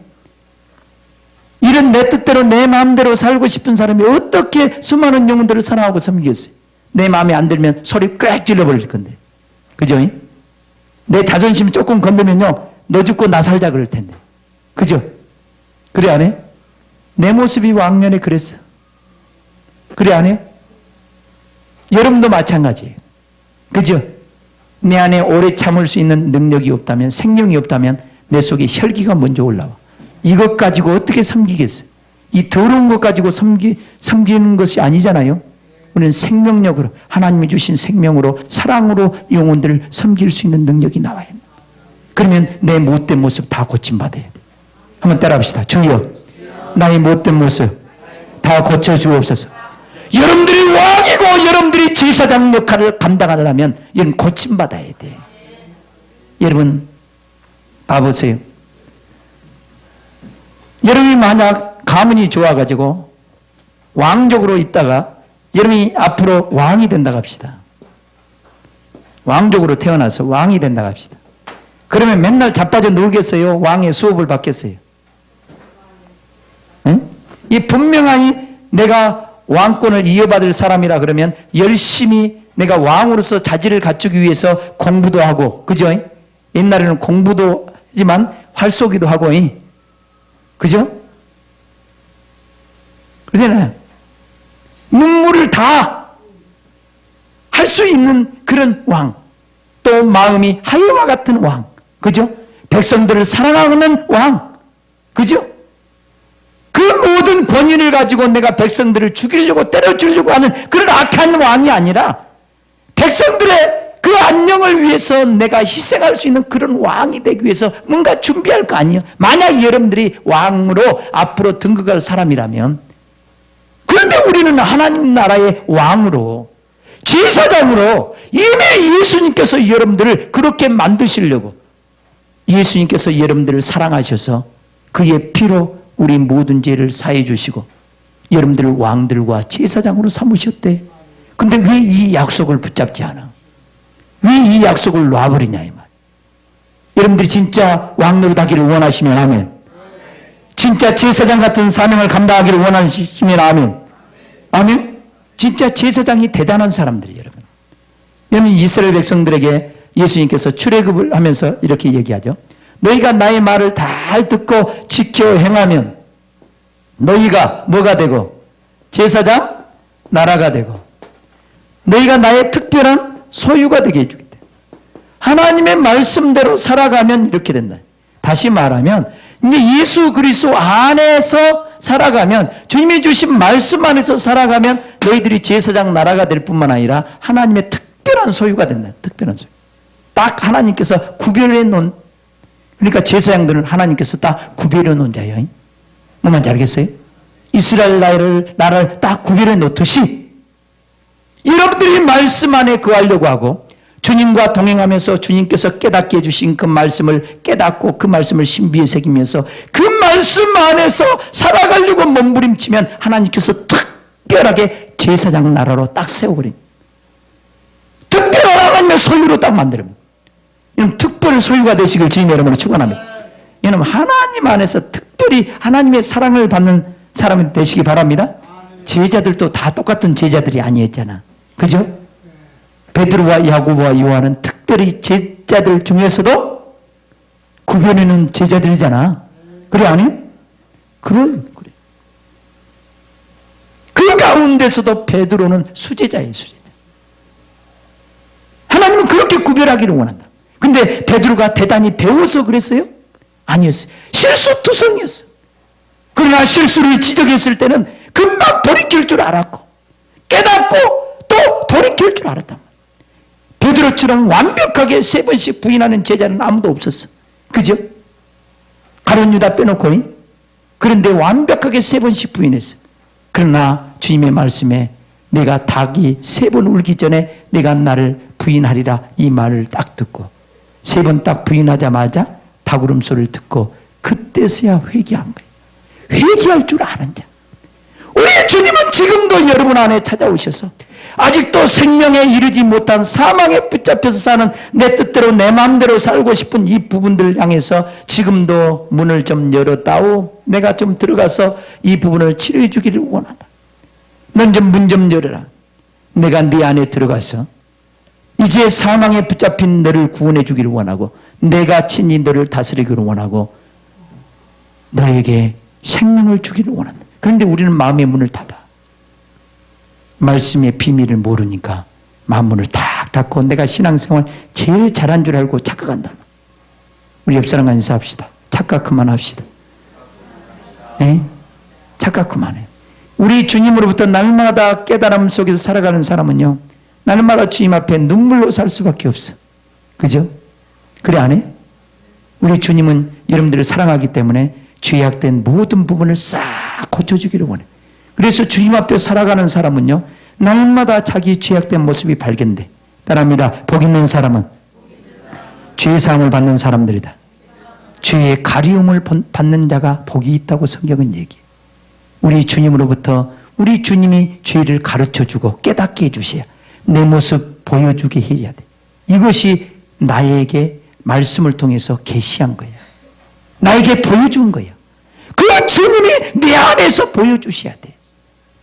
이런 내 뜻대로 내 마음대로 살고 싶은 사람이 어떻게 수많은 영혼들을 사랑하고 섬기겠어요? 내 마음에 안 들면 소리 꽥 질러버릴 건데. 그죠? 내 자존심 조금 건드면요, 너 죽고 나 살자 그럴 텐데. 그죠? 그래 안 해? 내 모습이 왕년에 그랬어. 그래 안 해? 여러분도 마찬가지예요. 그죠? 내 안에 오래 참을 수 있는 능력이 없다면, 생명이 없다면 내 속에 혈기가 먼저 올라와. 이것 가지고 어떻게 섬기겠어요? 이 더러운 것 가지고 섬기는 것이 아니잖아요. 우리는 생명력으로, 하나님이 주신 생명으로, 사랑으로 영혼들을 섬길 수 있는 능력이 나와야 합니다. 그러면 내 못된 모습 다 고침받아야 돼. 한번 따라합시다. 주여, 나의 못된 모습 다 고쳐주옵소서. 여러분들이 왕이고 여러분들이 제사장 역할을 감당하려면 이런 고침받아야 돼. 여러분 봐보세요. 여러분이 만약 가문이 좋아가지고 왕족으로 있다가 여러분이 앞으로 왕이 된다고 합시다. 왕족으로 태어나서 왕이 된다고 합시다. 그러면 맨날 자빠져 놀겠어요? 왕의 수업을 받겠어요? 응? 이 분명히 내가 왕권을 이어받을 사람이라 그러면 열심히 내가 왕으로서 자질을 갖추기 위해서 공부도 하고, 그죠? 옛날에는 공부도 하지만 활쏘기도 하고, 그죠? 그러잖아요. 눈물을 다 할 수 있는 그런 왕, 또 마음이 하여와 같은 왕, 그죠? 백성들을 사랑하는 왕, 그죠? 그 모든 권위를 가지고 내가 백성들을 죽이려고 때려주려고 하는 그런 악한 왕이 아니라 백성들의 그 안녕을 위해서 내가 희생할 수 있는 그런 왕이 되기 위해서 뭔가 준비할 거 아니에요. 만약 여러분들이 왕으로 앞으로 등극할 사람이라면, 그런데 우리는 하나님 나라의 왕으로, 제사장으로 이미 예수님께서 여러분들을 그렇게 만드시려고, 예수님께서 여러분들을 사랑하셔서 그의 피로 우리 모든 죄를 사해 주시고 여러분들을 왕들과 제사장으로 삼으셨대. 근데 왜 이 약속을 붙잡지 않아? 왜 이 약속을 놔버리냐 이 말. 여러분들이 진짜 왕노릇 하기를 원하시면 아멘. 진짜 제사장 같은 사명을 감당하기를 원하시면 아멘. 아멘. 진짜 제사장이 대단한 사람들이에요, 여러분. 여러분 이스라엘 백성들에게 예수님께서 출애굽을 하면서 이렇게 얘기하죠. 너희가 나의 말을 잘 듣고 지켜 행하면 너희가 뭐가 되고? 제사장 나라가 되고 너희가 나의 특별한 소유가 되게 해주겠다. 하나님의 말씀대로 살아가면 이렇게 된다. 다시 말하면 이제 예수 그리스도 안에서 살아가면, 주님이 주신 말씀 안에서 살아가면 너희들이 제사장 나라가 될 뿐만 아니라 하나님의 특별한 소유가 된다. 특별한 소유. 딱 하나님께서 구별해 놓은, 그러니까 제사장들은 하나님께서 딱 구별해 놓은 자예요. 뭔지 알겠어요? 이스라엘 나라를 딱 구별해 놓듯이 여러분들이 말씀 안에 거하려고 하고 주님과 동행하면서 주님께서 깨닫게 해주신 그 말씀을 깨닫고 그 말씀을 신비에 새기면서 그 말씀 안에서 살아가려고 몸부림치면 하나님께서 특별하게 제사장 나라로 딱 세워버립니다. 특별한 하나님의 소유로 딱 만들어요. 이는 특별 소유가 되시길 주님 여러분을 축원합니다. 이는 하나님 안에서 특별히 하나님의 사랑을 받는 사람이 되시기 바랍니다. 제자들도 다 똑같은 제자들이 아니었잖아. 그죠? 베드로와 야고보와 요한은 특별히 제자들 중에서도 구별하는 제자들이잖아. 그래 아니? 그래. 그 가운데서도 베드로는 수제자예요, 수제자. 하나님은 그렇게 구별하기를 원한다. 근데 베드로가 대단히 배워서 그랬어요? 아니었어요. 실수투성이었어. 그러나 실수를 지적했을 때는 금방 돌이킬 줄 알았고 깨닫고 또 돌이킬 줄 알았단 말이야. 베드로처럼 완벽하게 3번씩 부인하는 제자는 아무도 없었어. 그죠? 가룟 유다 빼놓고. 그런데 완벽하게 3번씩 부인했어. 그러나 주님의 말씀에 내가 닭이 3번 울기 전에 내가 나를 부인하리라 이 말을 딱 듣고 3번 딱 부인하자마자 닭 울음소리를 듣고 그때서야 회개한 거예요. 회개할 줄 아는 자. 우리 주님은 지금도 여러분 안에 찾아오셔서 아직도 생명에 이르지 못한 사망에 붙잡혀서 사는 내 뜻대로 내 마음대로 살고 싶은 이 부분들 향해서 지금도 문을 좀 열어다오. 내가 좀 들어가서 이 부분을 치료해 주기를 원하다. 넌 좀 문 좀 열어라. 내가 네 안에 들어가서 이제 사망에 붙잡힌 너를 구원해 주기를 원하고 내가 친히 너를 다스리기를 원하고 너에게 생명을 주기를 원한다. 그런데 우리는 마음의 문을 닫아. 말씀의 비밀을 모르니까 마음문을 탁 닫고 내가 신앙생활 제일 잘한 줄 알고 착각한다. 우리 옆사람과 인사합시다. 착각 그만합시다. 네? 착각 그만해. 우리 주님으로부터 날마다 깨달음 속에서 살아가는 사람은요, 날마다 주님 앞에 눈물로 살 수밖에 없어. 그죠? 그래 안 해? 우리 주님은 여러분들을 사랑하기 때문에 죄악된 모든 부분을 싹 고쳐주기를 원해. 그래서 주님 앞에 살아가는 사람은요, 날마다 자기 죄악된 모습이 발견돼. 따라합니다. 복 있는 사람은 죄사함을 받는 사람들이다. 죄의 가리움을 받는 자가 복이 있다고 성경은 얘기해. 우리 주님으로부터 우리 주님이 죄를 가르쳐주고 깨닫게 해주셔야 내 모습 보여주게 해야 돼. 이것이 나에게 말씀을 통해서 계시한 거야. 나에게 보여준 거야. 그 주님이 내 안에서 보여주셔야 돼.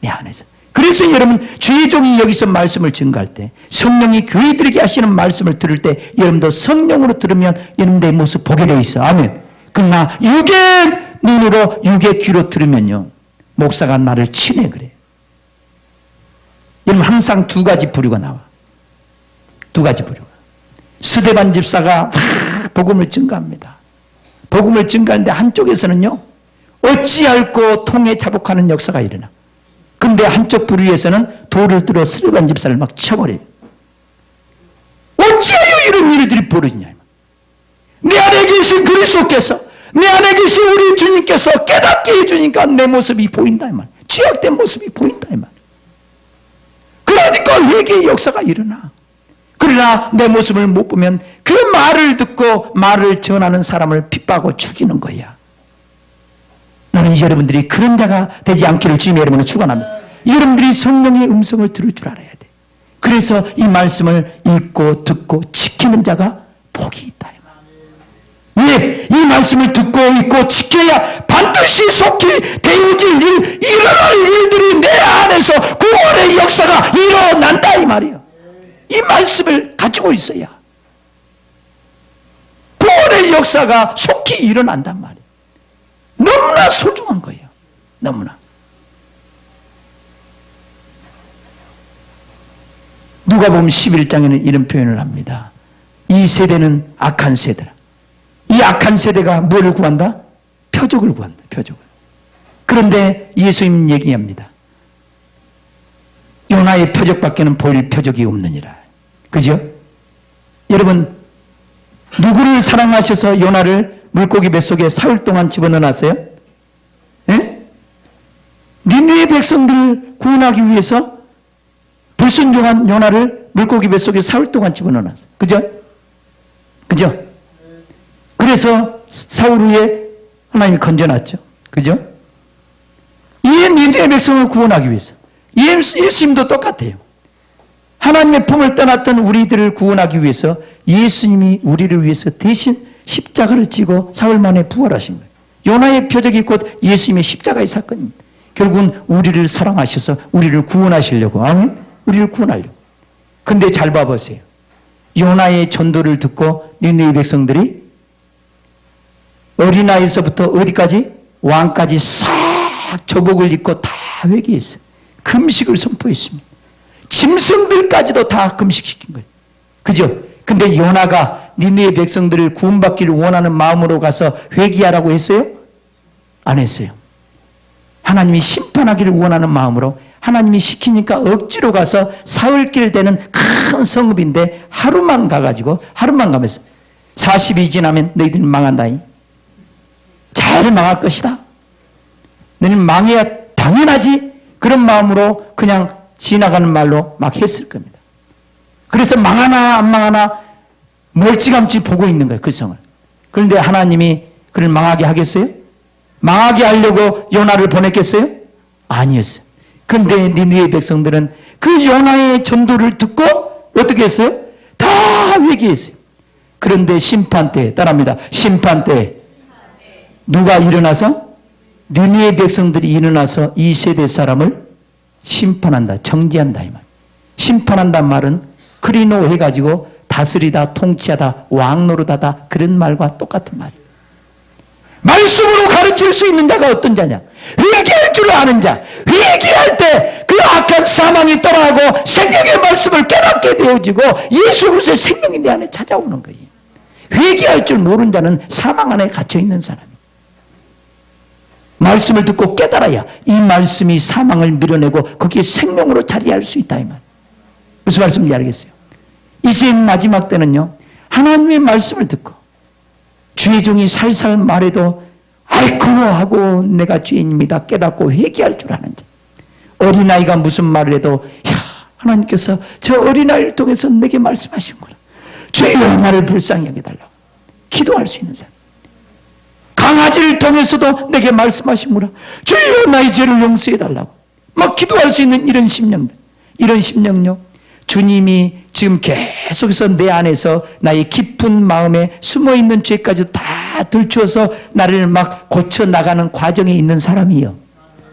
내 안에서. 그래서 여러분 주의 종이 여기서 말씀을 증거할 때 성령이 교회들에게 하시는 말씀을 들을 때 여러분도 성령으로 들으면 여러분 내 모습 보게 돼 있어. 아멘. 그러나 육의 눈으로 육의 귀로 들으면요 목사가 나를 치네 그래. 여러분 항상 2가지 부류가 나와. 2가지 부류가. 스데반 집사가 막 복음을 증거합니다. 복음을 증거하는데 한쪽에서는요 어찌 앓고 통에 자복하는 역사가 일어나. 근데 한쪽 부류에서는 돌을 들어 스데반 집사를 막 쳐버려요. 어찌하여 이런 일들이 벌어지냐. 내 안에 계신 그리스도께서 내 안에 계신 우리 주님께서 깨닫게 해주니까 내 모습이 보인다 이 말. 죄악된 모습이 보인다 이 말. 그러니까 회개의 역사가 일어나. 그러나 내 모습을 못 보면 그 말을 듣고 말을 전하는 사람을 핍박하고 죽이는 거야. 나는 여러분들이 그런 자가 되지 않기를 주님의 여러분을 축원합니다. 여러분들이 성령의 음성을 들을 줄 알아야 돼. 그래서 이 말씀을 읽고 듣고 지키는 자가 복이 있다. 왜? 이 말씀을 듣고 읽고 지켜야 반드시 속히 되어질 일, 일어날 일들이 내 안에서 구원의 역사가 일어난다 이 말이에요. 이 말씀을 가지고 있어야 구원의 역사가 속히 일어난단 말이에요. 너무나 소중한 거예요. 너무나. 누가복음 11장에는 이런 표현을 합니다. 이 세대는 악한 세대라. 이 악한 세대가 뭐를 구한다? 표적을 구한다. 표적을. 그런데 예수님 얘기합니다. 요나의 표적밖에는 보일 표적이 없느니라. 그죠? 여러분 누구를 사랑하셔서 요나를 물고기 뱃속에 사흘 동안 집어넣어놨어요? 예? 니느웨 백성들을 구원하기 위해서 불순종한 요나를 물고기 뱃속에 사흘 동안 집어넣어놨어요. 그죠? 그죠? 그래서 사흘 후에 하나님이 건져놨죠. 그죠? 이 니느웨 백성을 구원하기 위해서. 예수님도 똑같아요. 하나님의 품을 떠났던 우리들을 구원하기 위해서 예수님이 우리를 위해서 대신 십자가를 지고 사흘 만에 부활하신 거예요. 요나의 표적이 곧 예수님의 십자가의 사건입니다. 결국은 우리를 사랑하셔서 우리를 구원하시려고. 아멘? 우리를 구원하려고. 근데 잘 봐보세요. 요나의 전도를 듣고 니느웨 백성들이 어린아이에서부터 어디까지? 왕까지 싹 저복을 입고 다 회개했어요. 금식을 선포했습니다. 짐승들까지도 다 금식시킨 거예요. 그죠? 근데 요나가 니느웨 백성들을 구원받기를 원하는 마음으로 가서 회개하라고 했어요? 안 했어요. 하나님이 심판하기를 원하는 마음으로 하나님이 시키니까 억지로 가서 사흘길 되는 큰 성읍인데 하루만 가면서 40이 지나면 너희들 망한다이. 잘 망할 것이다. 너희는 망해야 당연하지. 그런 마음으로 그냥 지나가는 말로 막 했을 겁니다. 그래서 망하나 안 망하나 멀찌감치 보고 있는 거예요. 그 성을. 그런데 하나님이 그를 망하게 하겠어요? 망하게 하려고 요나를 보냈겠어요? 아니었어요. 그런데 니느웨 백성들은 그 요나의 전도를 듣고 어떻게 했어요? 다 회개했어요. 그런데 심판 때, 따라합니다. 심판 때 누가 일어나서? 니느웨 백성들이 일어나서 이 세대 사람을 심판한다, 정죄한다 이 말. 심판한다는 말은 크리노 해가지고 다스리다, 통치하다, 왕 노릇하다 그런 말과 똑같은 말이에요. 말씀으로 가르칠 수 있는 자가 어떤 자냐? 회개할 줄 아는 자. 회개할 때 그 악한 사망이 떠나고 생명의 말씀을 깨닫게 되어지고 예수 그리스도의 생명이 내 안에 찾아오는 거예요. 회개할 줄 모르는 자는 사망 안에 갇혀 있는 사람이에요. 말씀을 듣고 깨달아야 이 말씀이 사망을 밀어내고 거기에 생명으로 자리할 수 있다 이 말. 무슨 말씀인지 알겠어요? 이제 마지막 때는요, 하나님의 말씀을 듣고 주의 종이 살살 말해도 아이쿠 하고 내가 죄인입니다 깨닫고 회개할 줄 아는 자. 어린아이가 무슨 말을 해도 야 하나님께서 저 어린아이를 통해서 내게 말씀하신구나. 주여 나를 불쌍히 여겨달라고 기도할 수 있는 사람. 강아지를 통해서도 내게 말씀하신구나. 주여 나의 죄를 용서해달라고 막 기도할 수 있는 이런 심령들. 이런 심령요, 주님이 지금 계속해서 내 안에서 나의 깊은 마음에 숨어있는 죄까지 다 들추어서 나를 막 고쳐나가는 과정에 있는 사람이요.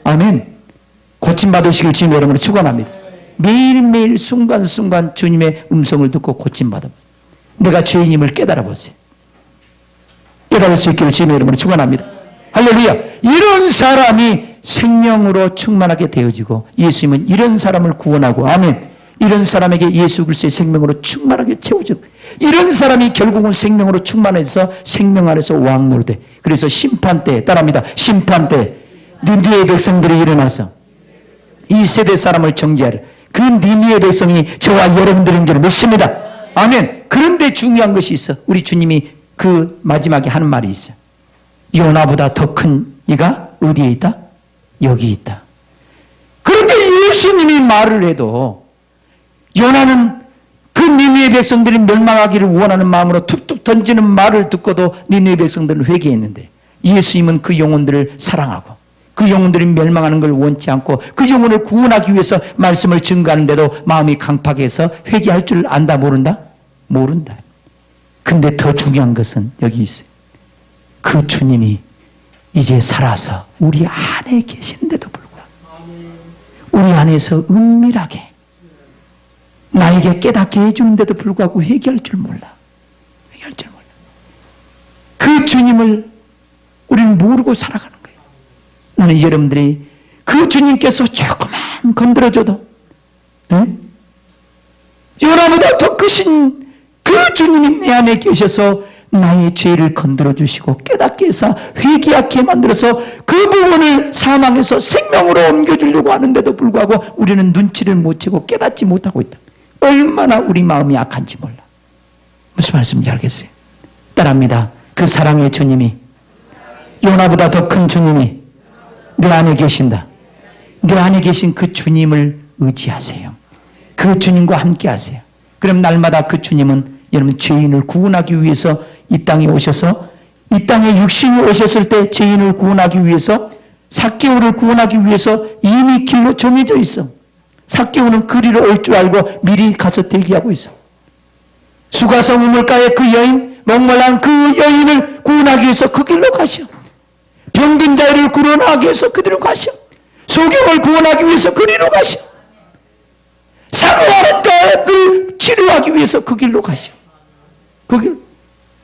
아멘. 고침받으시길 주님 여러분을 축원합니다. 매일매일 순간순간 주님의 음성을 듣고 고침받아보세요. 내가 죄인임을 깨달아보세요. 깨달을 수 있기를 주님 여러분을 축원합니다. 할렐루야. 이런 사람이 생명으로 충만하게 되어지고 예수님은 이런 사람을 구원하고 아멘. 이런 사람에게 예수 그리스도의 생명으로 충만하게 채워지고 이런 사람이 결국은 생명으로 충만해서 생명 안에서 왕노릇해. 그래서 심판 때 따라합니다. 심판 때 니느웨 백성들이 일어나서 이 세대 사람을 정죄하려. 그 니느웨 백성이 저와 여러분들인 줄 믿습니다. 아멘. 그런데 중요한 것이 있어. 우리 주님이 그 마지막에 하는 말이 있어요. 요나보다 더 큰 이가 어디에 있다? 여기 있다. 그런데 예수님이 말을 해도 요나는 그 니느웨 백성들이 멸망하기를 원하는 마음으로 툭툭 던지는 말을 듣고도 니느웨 백성들은 회개했는데 예수님은 그 영혼들을 사랑하고 그 영혼들이 멸망하는 걸 원치 않고 그 영혼을 구원하기 위해서 말씀을 증거하는데도 마음이 강팍해서 회개할 줄 안다 모른다? 모른다. 근데 더 중요한 것은 여기 있어요. 그 주님이 이제 살아서 우리 안에 계신데도 불구하고 우리 안에서 은밀하게 나에게 깨닫게 해주는데도 불구하고 회개할 줄 몰라. 회개할 줄 몰라. 그 주님을 우리는 모르고 살아가는 거예요. 나는 여러분들이 그 주님께서 조금만 건드려줘도 요나보다 더 크신 그 주님이 내 안에 계셔서 나의 죄를 건드려 주시고 깨닫게 해서 회개하게 만들어서 그 부분을 사망에서 생명으로 옮겨주려고 하는데도 불구하고 우리는 눈치를 못 채고 깨닫지 못하고 있다. 얼마나 우리 마음이 약한지 몰라. 무슨 말씀인지 알겠어요? 따라합니다. 그 사랑의 주님이 요나보다 더 큰 주님이 내 안에 계신다. 내 안에 계신 그 주님을 의지하세요. 그 주님과 함께 하세요. 그럼 날마다 그 주님은 여러분 죄인을 구원하기 위해서 이 땅에 오셔서 이 땅에 육신이 오셨을 때 죄인을 구원하기 위해서 삭개오를 구원하기 위해서 이미 길로 정해져 있어. 삭개오는 그리로 올 줄 알고 미리 가서 대기하고 있어. 수가성 우물가에 그 여인, 목말란 그 여인을 구원하기 위해서 그 길로 가셔. 병든 자를 구원하기 위해서 그리로 가셔. 소경을 구원하기 위해서 그리로 가셔. 사모하는 자를 치료하기 위해서 그 길로 가셔. 그 길.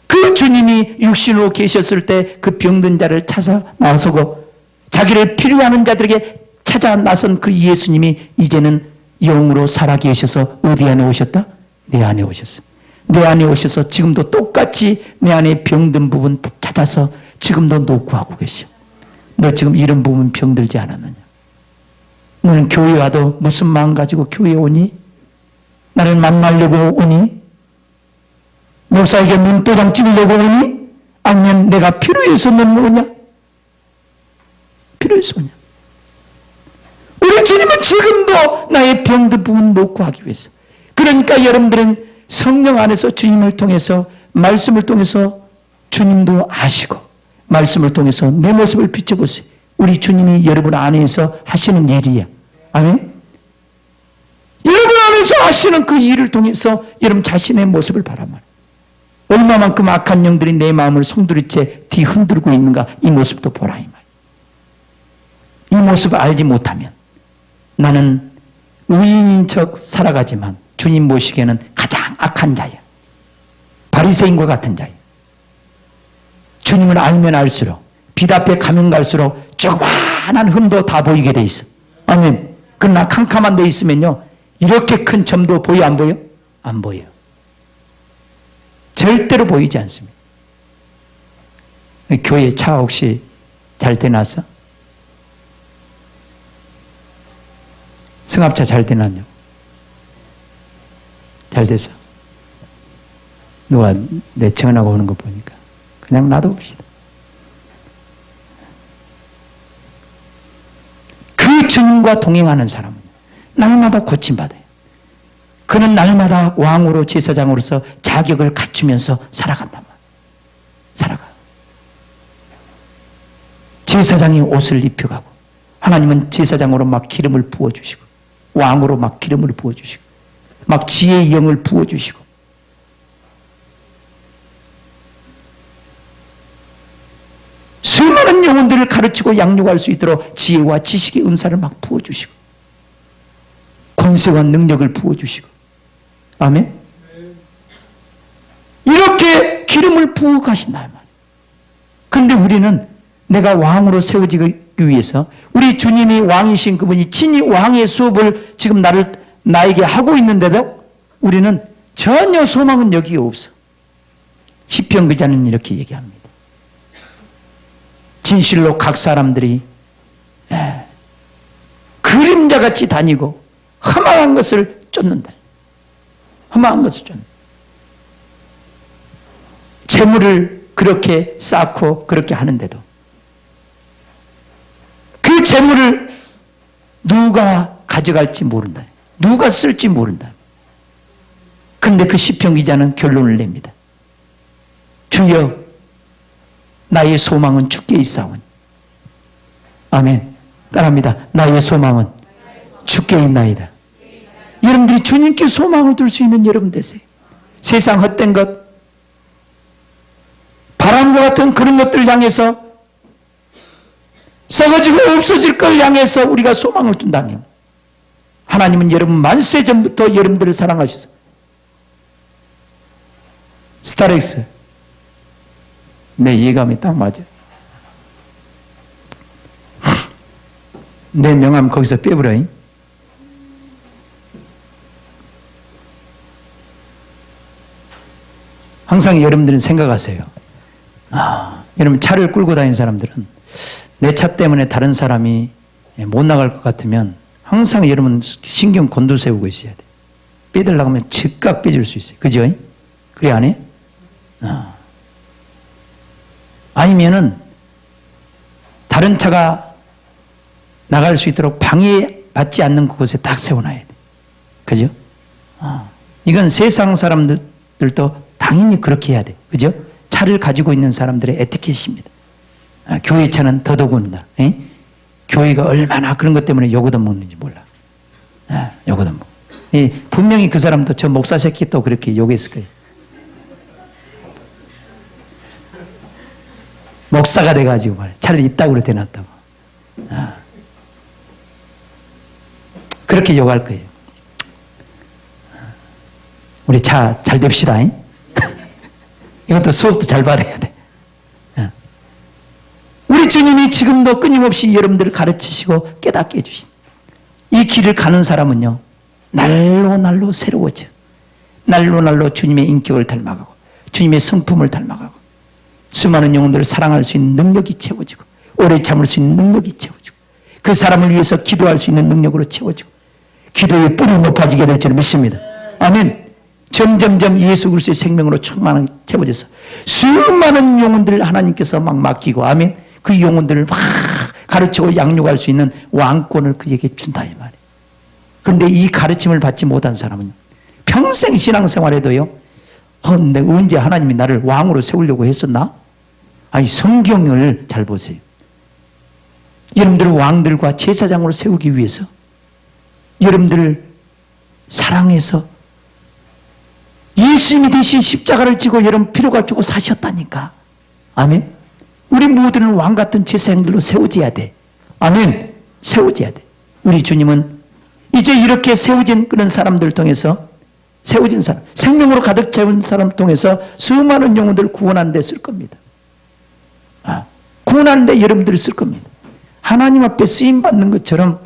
그 주님이 육신으로 계셨을 때 그 병든 자를 찾아 나서고 자기를 필요하는 자들에게 찾아 나선 그 예수님이 이제는 영으로 살아 계셔서 어디 안에 오셨다? 내 안에 오셨어. 내 안에 오셔서 지금도 똑같이 내 안에 병든 부분 찾아서 지금도 노구하고 계셔. 너 지금 이런 부분 병들지 않았느냐? 너는 교회 와도 무슨 마음 가지고 교회에 오니? 나를 만나려고 오니? 목사에게 눈도장 찍으려고 오니? 아니면 내가 필요해서 넌 오냐? 필요해서 오냐? 우리 주님은 지금도 나의 병든 부분 노구하기 위해서. 그러니까 여러분들은 성령 안에서 주님을 통해서 말씀을 통해서 주님도 아시고 말씀을 통해서 내 모습을 비춰보세요. 우리 주님이 여러분 안에서 하시는 일이야. 아멘? 여러분 안에서 하시는 그 일을 통해서 여러분 자신의 모습을 바라만 얼마만큼 악한 영들이 내 마음을 송두리째 뒤흔들고 있는가 이 모습도 보라 이 말. 이 모습을 알지 못하면 나는 의인인 척 살아가지만 주님 보시기에는 가장 악한 자야. 바리새인과 같은 자야. 주님을 알면 알수록 빛 앞에 가면 갈수록 조그마한 흠도 다 보이게 돼 있어. 아멘. 그러나 캄캄한 데 있으면요 이렇게 큰 점도 보여 안 보여? 안 보여. 절대로 보이지 않습니다. 교회 차 혹시 잘 대놨어? 승합차 잘 대놨냐? 잘 됐어? 누가 내 전화가 오는 거 보니까 그냥 놔둬봅시다. 그 주님과 동행하는 사람은 날마다 고침받아요. 그는 날마다 왕으로 제사장으로서 자격을 갖추면서 살아간단 말이에요. 살아가. 제사장이 옷을 입혀가고 하나님은 제사장으로 막 기름을 부어주시고 왕으로 막 기름을 부어주시고 막 지혜의 영을 부어주시고 수많은 영혼들을 가르치고 양육할 수 있도록 지혜와 지식의 은사를 막 부어주시고 권세와 능력을 부어주시고 아멘? 이렇게 기름을 부어 가신다 말이에요. 그런데 우리는 내가 왕으로 세워지기 위해서 우리 주님이 왕이신 그분이 친히 왕의 수업을 지금 나에게 하고 있는데도 우리는 전혀 소망은 여기에 없어. 시편 기자는 이렇게 얘기합니다. 진실로 각 사람들이 그림자같이 다니고 험한 것을 쫓는다. 험한 것을 쫓는다. 재물을 그렇게 쌓고 그렇게 하는데도 그 재물을 누가 가져갈지 모른다. 누가 쓸지 모른다. 그런데 그 시편 기자는 결론을 냅니다. 주여 나의 소망은 주께 있사오니. 아멘. 따라합니다. 나의 소망은 주께 있나이다. 여러분들이 주님께 소망을 둘 수 있는 여러분 되세요. 세상 헛된 것, 바람과 같은 그런 것들 향해서 썩어지고 없어질 걸 향해서 우리가 소망을 둔다면 하나님은 여러분 만세 전부터 여러분들을 사랑하셔서 스타렉스 내 예감이 딱 맞아. 내 명함 거기서 빼버려. 항상 여러분들은 생각하세요. 여러분 차를 끌고 다니는 사람들은 내 차 때문에 다른 사람이 못 나갈 것 같으면 항상 여러분 신경 곤두세우고 있어야 돼. 빼들라고 하면 즉각 빼줄 수 있어요. 그죠? 그래 안 해? 아니면은 다른 차가 나갈 수 있도록 방해받지 않는 그곳에 딱 세워놔야 돼. 그죠? 이건 세상 사람들도 당연히 그렇게 해야 돼. 그죠? 차를 가지고 있는 사람들의 에티켓입니다. 교회 차는 더더군다. 교회가 얼마나 그런 것 때문에 요거도 먹는지 몰라. 요거도 먹. 분명히 그 사람도 저 목사 새끼 또 그렇게 욕했을 거예요. 목사가 돼가지고 말이야. 차를 이따구로 대놨다고. 그렇게 욕할 거예요. 우리 차 잘 됩시다. 이것도 수업도 잘 받아야 돼. 우리 주님이 지금도 끊임없이 여러분들을 가르치시고 깨닫게 해주신 이 길을 가는 사람은요, 날로 날로 새로워져. 날로 날로 주님의 인격을 닮아가고 주님의 성품을 닮아가고 수많은 영혼들을 사랑할 수 있는 능력이 채워지고 오래 참을 수 있는 능력이 채워지고 그 사람을 위해서 기도할 수 있는 능력으로 채워지고 기도의 뿔이 높아지게 될 줄 믿습니다. 아멘. 점점점 예수 그리스도의 생명으로 충만하게 채워져서 수많은 영혼들을 하나님께서 막 맡기고 아멘. 그 영혼들을 막 가르치고 양육할 수 있는 왕권을 그에게 준다 이 말이에요. 그런데 이 가르침을 받지 못한 사람은 평생 신앙생활에도요, 내가 언제 하나님이 나를 왕으로 세우려고 했었나? 아니, 성경을 잘 보세요. 여러분들을 왕들과 제사장으로 세우기 위해서 여러분들을 사랑해서 예수님이 대신 십자가를 지고 여러분 필요가 주고 사셨다니까. 아멘. 우리 모두는 왕 같은 제사장들로 세워져야 돼. 아멘. 세워져야 돼. 우리 주님은 이제 이렇게 세워진 그런 사람들 통해서 세워진 사람, 생명으로 가득 채운 사람 통해서 수많은 영혼들을 구원하는 데 쓸 겁니다. 구원하는 데 여러분들을 쓸 겁니다. 하나님 앞에 쓰임받는 것처럼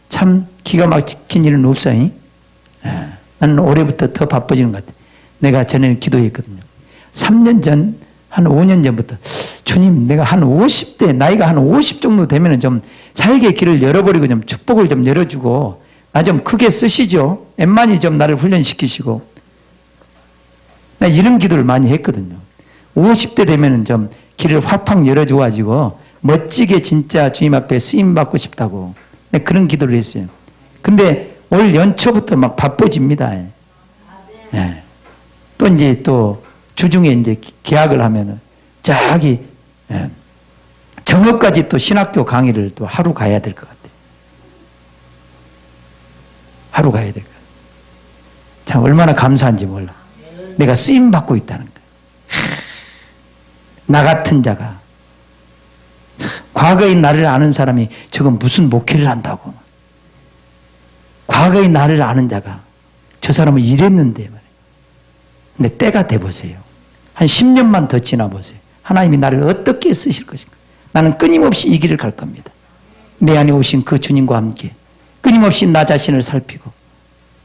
참 기가 막힌 일은 없어요. 나는 올해부터 더 바빠지는 것 같아요. 내가 전에는 기도했거든요. 3년 전, 한 5년 전부터 주님, 내가 한 50대, 나이가 한 50 정도 되면 좀 사역의 길을 열어버리고 좀 축복을 좀 열어주고 나 좀 크게 쓰시죠. 엠만이 좀 나를 훈련시키시고. 나 이런 기도를 많이 했거든요. 50대 되면 좀 길을 확확 열어줘가지고 멋지게 진짜 주님 앞에 쓰임받고 싶다고. 그런 기도를 했어요. 근데 올 연초부터 막 바빠집니다. 네. 또 이제 또 주중에 이제 계약을 하면은 저기 정읍까지 또 신학교 강의를 또 하루 가야 될 것 같아요. 하루 가야 될 것 같아요. 참 얼마나 감사한지 몰라. 내가 쓰임 받고 있다는 거예요. 나 같은 자가 과거의 나를 아는 사람이 저건 무슨 목회를 한다고. 과거의 나를 아는 자가 저 사람은 이랬는데 말이에요. 근데 때가 돼보세요. 한 10년만 더 지나보세요. 하나님이 나를 어떻게 쓰실 것인가. 나는 끊임없이 이 길을 갈 겁니다. 내 안에 오신 그 주님과 함께 끊임없이 나 자신을 살피고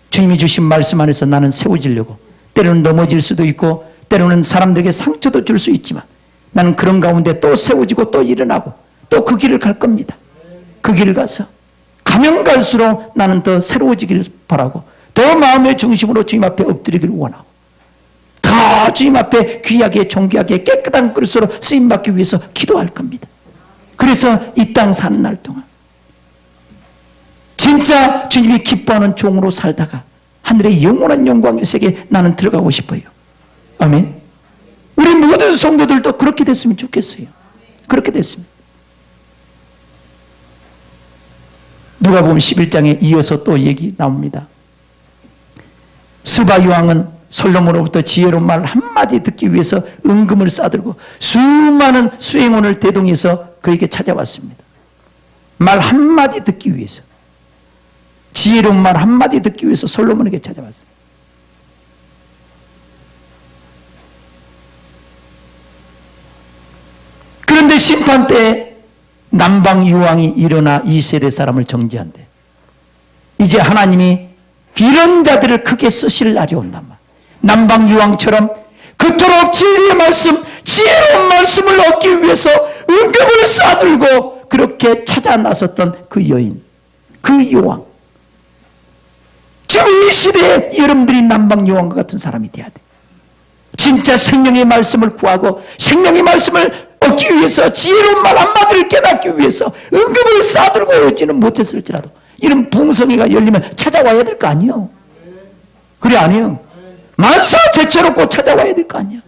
주님이 주신 말씀 안에서 나는 세워지려고 때로는 넘어질 수도 있고 때로는 사람들에게 상처도 줄 수 있지만 나는 그런 가운데 또 세워지고 또 일어나고 또 그 길을 갈 겁니다. 그 길을 가서 가면 갈수록 나는 더 새로워지기를 바라고 더 마음의 중심으로 주님 앞에 엎드리기를 원하고 더 주님 앞에 귀하게 존귀하게 깨끗한 그릇으로 쓰임받기 위해서 기도할 겁니다. 그래서 이 땅 사는 날 동안 진짜 주님이 기뻐하는 종으로 살다가 하늘의 영원한 영광의 세계에 나는 들어가고 싶어요. 아멘. 우리 모든 성도들도 그렇게 됐으면 좋겠어요. 그렇게 됐습니다. 누가복음 11장에 이어서 또 얘기 나옵니다. 스바 여왕은 솔로몬으로부터 지혜로운 말 한마디 듣기 위해서 은금을 싸들고 수많은 수행원을 대동해서 그에게 찾아왔습니다. 말 한마디 듣기 위해서. 지혜로운 말 한마디 듣기 위해서 솔로몬에게 찾아왔어요. 그런데 심판 때 남방 유왕이 일어나 이 세대 사람을 정죄한대. 이제 하나님이 이런 자들을 크게 쓰실 날이 온단 말이야. 남방 유왕처럼 그토록 진리의 말씀, 지혜로운 말씀을 얻기 위해서 은금을 싸들고 그렇게 찾아 나섰던 그 여인, 그 여왕. 지금 이 시대에 여러분들이 남방 여왕과 같은 사람이 돼야 돼. 진짜 생명의 말씀을 구하고 생명의 말씀을 얻기 위해서 지혜로운 말 한마디를 깨닫기 위해서 은금을 싸들고 오지는 못했을지라도 이런 붕성이가 열리면 찾아와야 될 거 아니에요. 그래 아니요. 만사 제쳐놓고 찾아와야 될 거 아니야.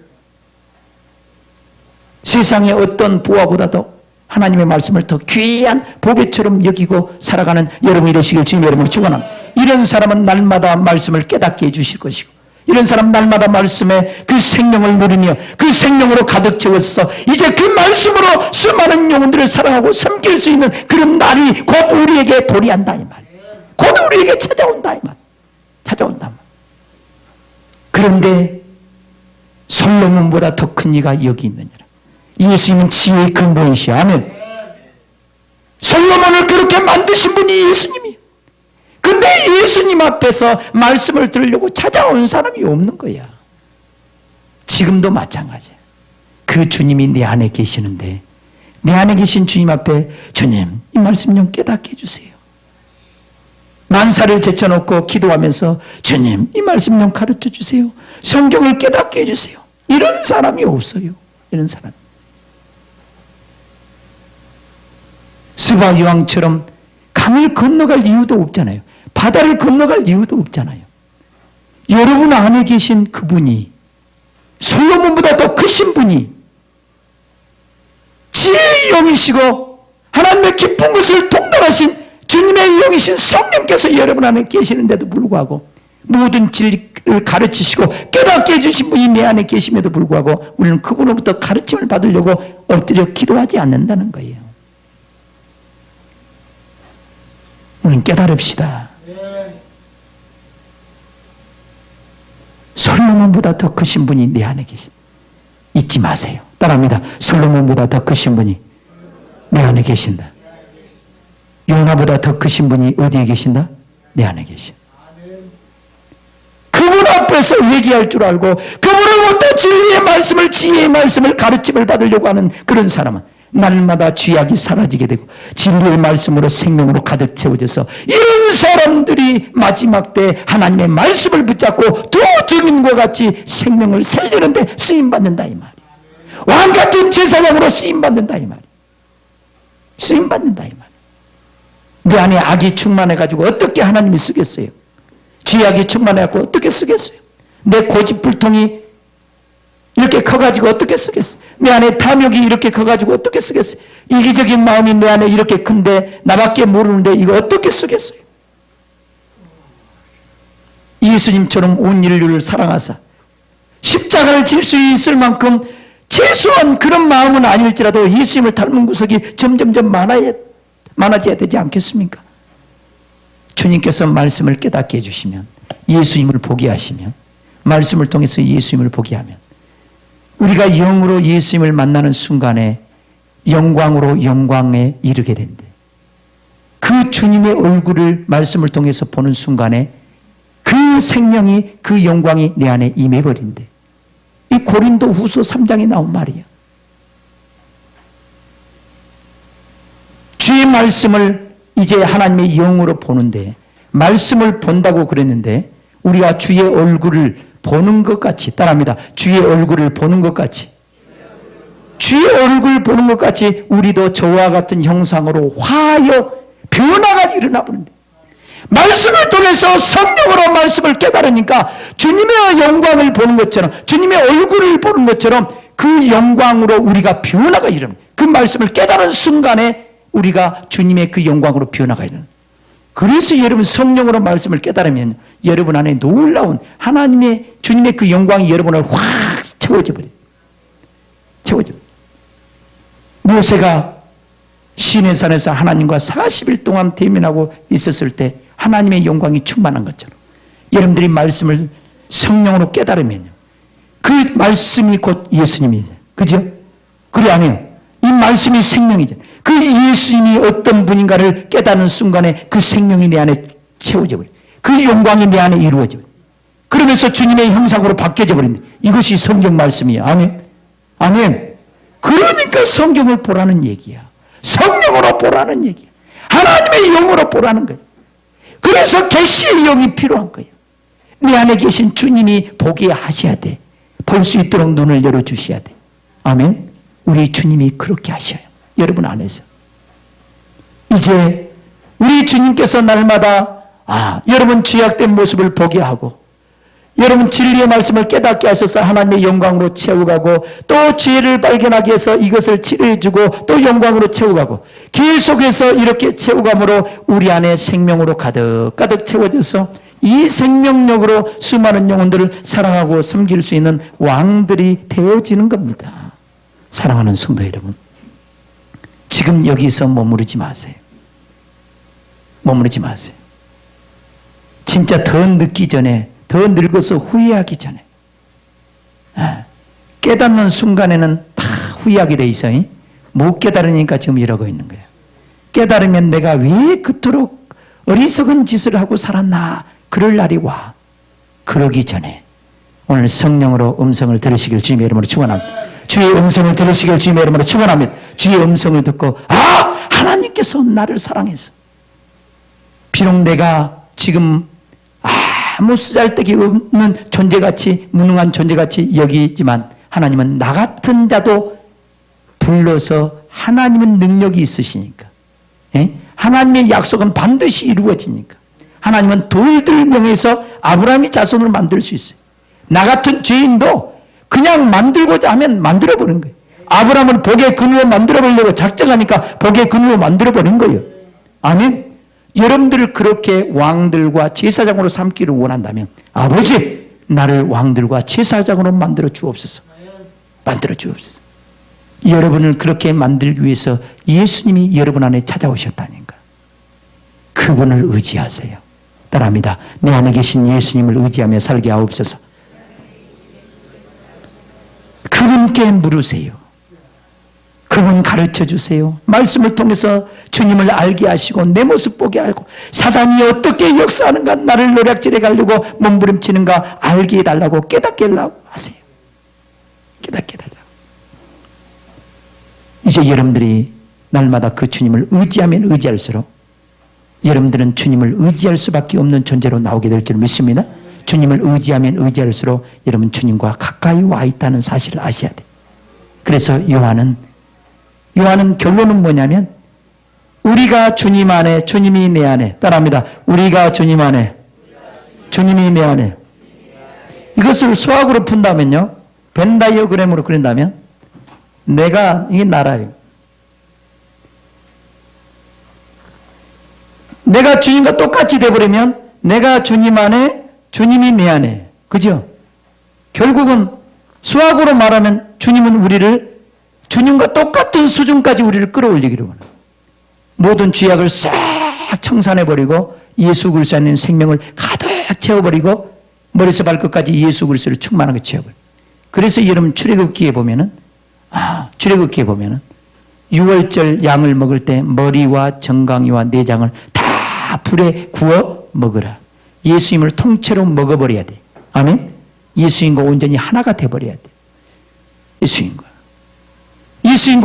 세상의 어떤 보화보다도 하나님의 말씀을 더 귀한 보배처럼 여기고 살아가는 여러분이 되시길 주님 여러분을 축원합니다. 이런 사람은 날마다 말씀을 깨닫게 해주실 것이고, 이런 사람 날마다 말씀에 그 생명을 누리며 그 생명으로 가득 채워서 이제 그 말씀으로 수많은 영혼들을 사랑하고 섬길 수 있는 그런 날이 곧 우리에게 도래한다 이 말. 곧 우리에게 찾아온다 이 말. 찾아온다 말. 그런데 솔로몬보다 더 큰 이가 여기 있느니라. 예수님은 지혜의 근본이시오. 아멘. 솔로몬을 그렇게 만드신 분이 예수님이에요. 근데 예수님 앞에서 말씀을 들으려고 찾아온 사람이 없는 거야. 지금도 마찬가지야. 그 주님이 내 안에 계시는데 내 안에 계신 주님 앞에 주님 이 말씀 좀 깨닫게 해주세요. 만사를 제쳐놓고 기도하면서 주님 이 말씀 좀 가르쳐 주세요. 성경을 깨닫게 해주세요. 이런 사람이 없어요. 이런 사람. 스바 여왕처럼 강을 건너갈 이유도 없잖아요. 바다를 건너갈 이유도 없잖아요. 여러분 안에 계신 그분이 솔로몬보다 더 크신 분이 지혜의 영이시고 하나님의 깊은 것을 통달하신 주님의 영이신 성령께서 여러분 안에 계시는데도 불구하고 모든 진리를 가르치시고 깨닫게 해주신 분이 내 안에 계심에도 불구하고 우리는 그분으로부터 가르침을 받으려고 엎드려 기도하지 않는다는 거예요. 우리는 깨달읍시다. 솔로몬보다 더 크신 분이 내 안에 계십니다. 잊지 마세요. 따라합니다. 솔로몬보다 더 크신 분이 내 안에 계신다. 요나보다 더 크신 분이 어디에 계신다? 내 안에 계신다. 그분 앞에서 얘기할 줄 알고 그분으로부터 진리의 말씀을, 지혜의 말씀을, 가르침을 받으려고 하는 그런 사람은 날마다 죄악이 사라지게 되고 진리의 말씀으로 생명으로 가득 채워져서 이런 사람들이 마지막 때 하나님의 말씀을 붙잡고 두 증인과 같이 생명을 살리는데 쓰임받는다 이 말이에요. 왕같은 제사장으로 쓰임받는다 이 말이에요. 쓰임받는다 이 말이에요. 내 안에 악이 충만해가지고 어떻게 하나님이 쓰겠어요? 죄악이 충만해갖고 어떻게 쓰겠어요? 내 고집불통이 이렇게 커가지고 어떻게 쓰겠어요? 내 안에 탐욕이 이렇게 커가지고 어떻게 쓰겠어요? 이기적인 마음이 내 안에 이렇게 큰데 나밖에 모르는데 이거 어떻게 쓰겠어요? 예수님처럼 온 인류를 사랑하사 십자가를 질 수 있을 만큼 최소한 그런 마음은 아닐지라도 예수님을 닮은 구석이 점점점 많아져야 되지 않겠습니까? 주님께서 말씀을 깨닫게 해주시면, 예수님을 보게 하시면, 말씀을 통해서 예수님을 보게 하면 우리가 영으로 예수님을 만나는 순간에 영광으로 영광에 이르게 된대. 그 주님의 얼굴을 말씀을 통해서 보는 순간에 그 생명이, 그 영광이 내 안에 임해버린대. 이 고린도 후서 3장에 나온 말이야. 주의 말씀을 이제 하나님의 영으로 보는데, 말씀을 본다고 그랬는데 우리가 주의 얼굴을 보는 것 같이, 따라합니다. 주의 얼굴을 보는 것 같이, 주의 얼굴 보는 것 같이 우리도 저와 같은 형상으로 화하여 변화가 일어나 버린다. 말씀을 통해서 성령으로 말씀을 깨달으니까 주님의 영광을 보는 것처럼, 주님의 얼굴을 보는 것처럼 그 영광으로 우리가 변화가 일어납니다. 그 말씀을 깨달은 순간에 우리가 주님의 그 영광으로 변화가 일어납니다. 그래서 여러분 성령으로 말씀을 깨달으면 여러분 안에 놀라운 하나님의, 주님의 그 영광이 여러분을 확 채워져 버려요. 채워져. 모세가 시내산에서 하나님과 40일 동안 대면하고 있었을 때 하나님의 영광이 충만한 것처럼 여러분들이 말씀을 성령으로 깨달으면 그 말씀이 곧 예수님이죠. 그죠? 그래 아니에요? 이 말씀이 생명이죠. 그 예수님이 어떤 분인가를 깨닫는 순간에 그 생명이 내 안에 채워져 버려요. 그 영광이 내 안에 이루어져 버려요. 그러면서 주님의 형상으로 바뀌어져 버린다. 이것이 성경 말씀이에요. 아멘. 아멘. 그러니까 성경을 보라는 얘기야. 성령으로 보라는 얘기야. 하나님의 영으로 보라는 거예요. 그래서 계시의 영이 필요한 거예요. 내 안에 계신 주님이 보게 하셔야 돼. 볼 수 있도록 눈을 열어주셔야 돼. 아멘. 우리 주님이 그렇게 하셔요. 여러분 안에서. 이제 우리 주님께서 날마다 여러분 죄악된 모습을 보게 하고 여러분 진리의 말씀을 깨닫게 하셔서 하나님의 영광으로 채워가고 또 죄를 발견하게 해서 이것을 치료해주고 또 영광으로 채워가고 계속해서 이렇게 채워감으로 우리 안에 생명으로 가득가득 채워져서 이 생명력으로 수많은 영혼들을 사랑하고 섬길 수 있는 왕들이 되어지는 겁니다. 사랑하는 성도 여러분, 지금 여기서 머무르지 마세요. 머무르지 마세요. 진짜 더 늦기 전에, 더 늙어서 후회하기 전에, 깨닫는 순간에는 다 후회하게 돼 있어요. 못 깨달으니까 지금 이러고 있는 거예요. 깨달으면 내가 왜 그토록 어리석은 짓을 하고 살았나, 그럴 날이 와. 그러기 전에 오늘 성령으로 음성을 들으시길 주님의 이름으로 축원합니다. 주의 음성을 들으시길 주님의 이름으로 축원합니다. 주의 음성을 듣고 하나님께서 나를 사랑해서 비록 내가 지금 아무 쓰잘데기 없는 존재같이 무능한 존재같이 여기지만 하나님은 나 같은 자도 불러서 하나님은 능력이 있으시니까 하나님의 약속은 반드시 이루어지니까 하나님은 돌들 명에서 아브라함의 자손을 만들 수 있어요. 나 같은 죄인도 그냥 만들고자 하면 만들어버린 거예요. 아브라함은 복의 근으로 만들어보려고 작정하니까 복의 근으로 만들어버린 거예요. 아멘. 여러분들 그렇게 왕들과 제사장으로 삼기를 원한다면 아버지 나를 왕들과 제사장으로 만들어 주옵소서. 만들어 주옵소서. 여러분을 그렇게 만들기 위해서 예수님이 여러분 안에 찾아오셨다니까. 그분을 의지하세요. 따라합니다. 내 안에 계신 예수님을 의지하며 살게 하옵소서. 그분께 물으세요. 그분 가르쳐 주세요. 말씀을 통해서 주님을 알게 하시고 내 모습 보게 하고 사단이 어떻게 역사하는가, 나를 노략질해 가려고 몸부림치는가 알게 해달라고, 깨닫게 해달라고 하세요. 깨닫게 해달라고. 이제 여러분들이 날마다 그 주님을 의지하면 의지할수록 여러분들은 주님을 의지할 수밖에 없는 존재로 나오게 될 줄 믿습니다. 주님을 의지하면 의지할수록 여러분 주님과 가까이 와 있다는 사실을 아셔야 돼요. 그래서 요한은 결론은 뭐냐면 우리가 주님 안에, 주님이 내 안에, 따라합니다. 우리가 주님 안에, 주님이 내 안에. 이것을 수학으로 푼다면요, 벤 다이어그램으로 그린다면 내가, 이게 나라예요. 내가 주님과 똑같이 돼버리면 내가 주님 안에, 주님이 내 안에. 그죠? 결국은 수학으로 말하면 주님은 우리를 주님과 똑같은 수준까지 우리를 끌어올리기를 원해요. 모든 죄악을 싹 청산해버리고 예수 그리스도 안에 있는 생명을 가득 채워버리고 머리에서 발끝까지 예수 그리스도를 충만하게 채워버려요. 그래서 여러분 출애굽기에 보면은 출애굽기에 보면은 6월절 양을 먹을 때 머리와 정강이와 내장을 다 불에 구워 먹으라. 예수님을 통째로 먹어버려야 돼. 아멘. 예수님과 온전히 하나가 돼버려야 돼. 예수님과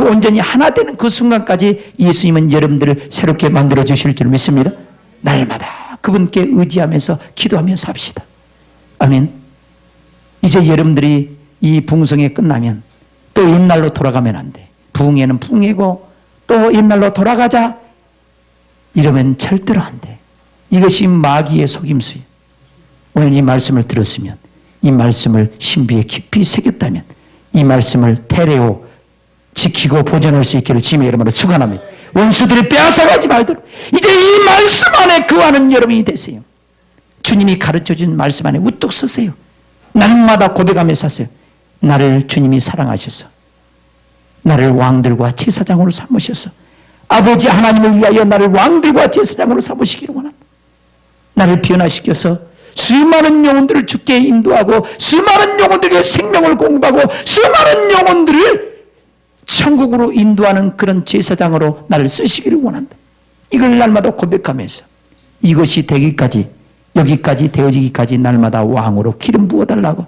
온전히 하나 되는 그 순간까지 예수님은 여러분들을 새롭게 만들어 주실 줄 믿습니다. 날마다 그분께 의지하면서 기도하며 삽시다. 아멘. 이제 여러분들이 이 부흥성에 끝나면 또 옛날로 돌아가면 안 돼. 부흥회는 부흥회고 또 옛날로 돌아가자 이러면 절대로 안 돼. 이것이 마귀의 속임수예요. 오늘 이 말씀을 들었으면, 이 말씀을 신비에 깊이 새겼다면 이 말씀을 테레오 지키고 보존할 수 있기를 주님의 이름으로 축원합니다. 원수들이 빼앗아가지 말도록 이제 이 말씀 안에 거하는 여러분이 되세요. 주님이 가르쳐준 말씀 안에 우뚝 서세요. 날마다 고백하며 사세요. 나를 주님이 사랑하셔서 나를 왕들과 제사장으로 삼으셔서 아버지 하나님을 위하여 나를 왕들과 제사장으로 삼으시기를 원한다. 나를 변화시켜서 수많은 영혼들을 주께 인도하고 수많은 영혼들에게 생명을 공급하고 수많은 영혼들을 천국으로 인도하는 그런 제사장으로 나를 쓰시기를 원한다. 이걸 날마다 고백하면서 이것이 되기까지, 여기까지 되어지기까지 날마다 왕으로 기름 부어달라고,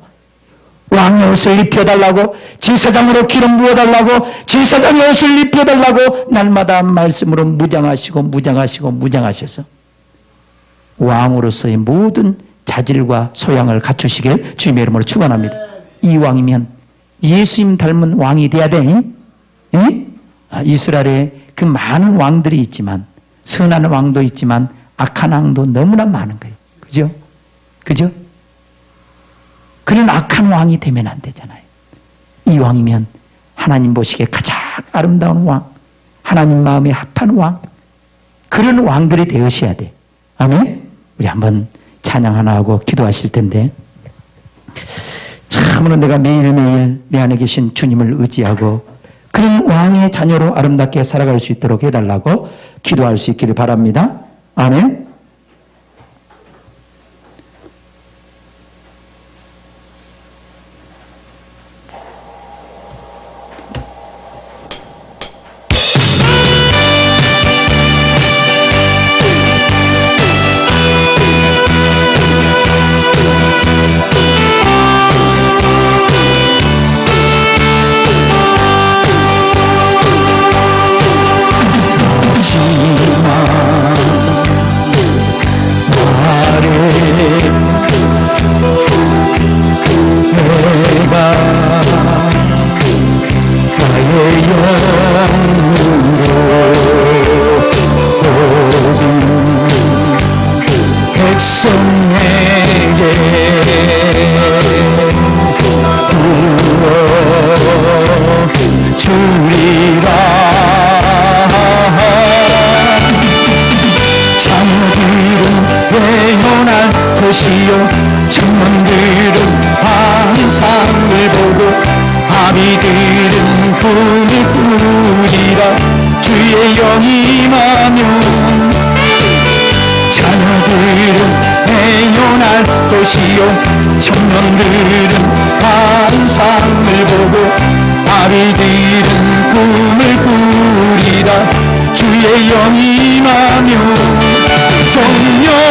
왕의 옷을 입혀달라고, 제사장으로 기름 부어달라고, 제사장의 옷을 입혀달라고 날마다 말씀으로 무장하셔서 왕으로서의 모든 자질과 소양을 갖추시길 주님의 이름으로 축원합니다. 이 왕이면 예수님 닮은 왕이 돼야 돼. 이스라엘에 그 많은 왕들이 있지만, 선한 왕도 있지만 악한 왕도 너무나 많은 거예요. 그죠? 그런 악한 왕이 되면 안 되잖아요. 이 왕이면 하나님 보시기에 가장 아름다운 왕, 하나님 마음에 합한 왕, 그런 왕들이 되으셔야 돼. 아멘? 우리 한번 찬양 하나 하고 기도하실 텐데, 참으로 내가 매일매일 내 안에 계신 주님을 의지하고 그런 왕의 자녀로 아름답게 살아갈 수 있도록 해달라고 기도할 수 있기를 바랍니다. 아멘. 것이요 천문들은 환상을 보고 아비들은 꿈을 꾸리라 주의 영이 임하면 자녀들은 태어날 것이요 청년들은 환상을 보고 아비들은 꿈을 꾸리라 주의 영이 임하면 성령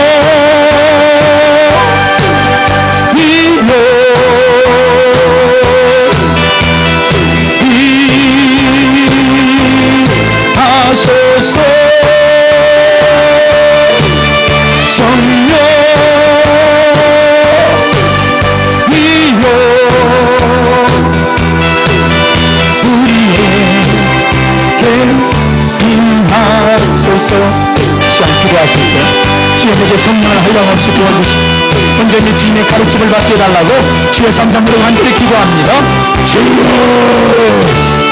하소서 성령 이여 우리에게 임하소서. 시간 기도하실 때 주님에게 성령을 한량없이 부어주시고 온전히 주님의 가르침을 받게 해달라고 주의 삼장으로 함께 기도합니다. 주여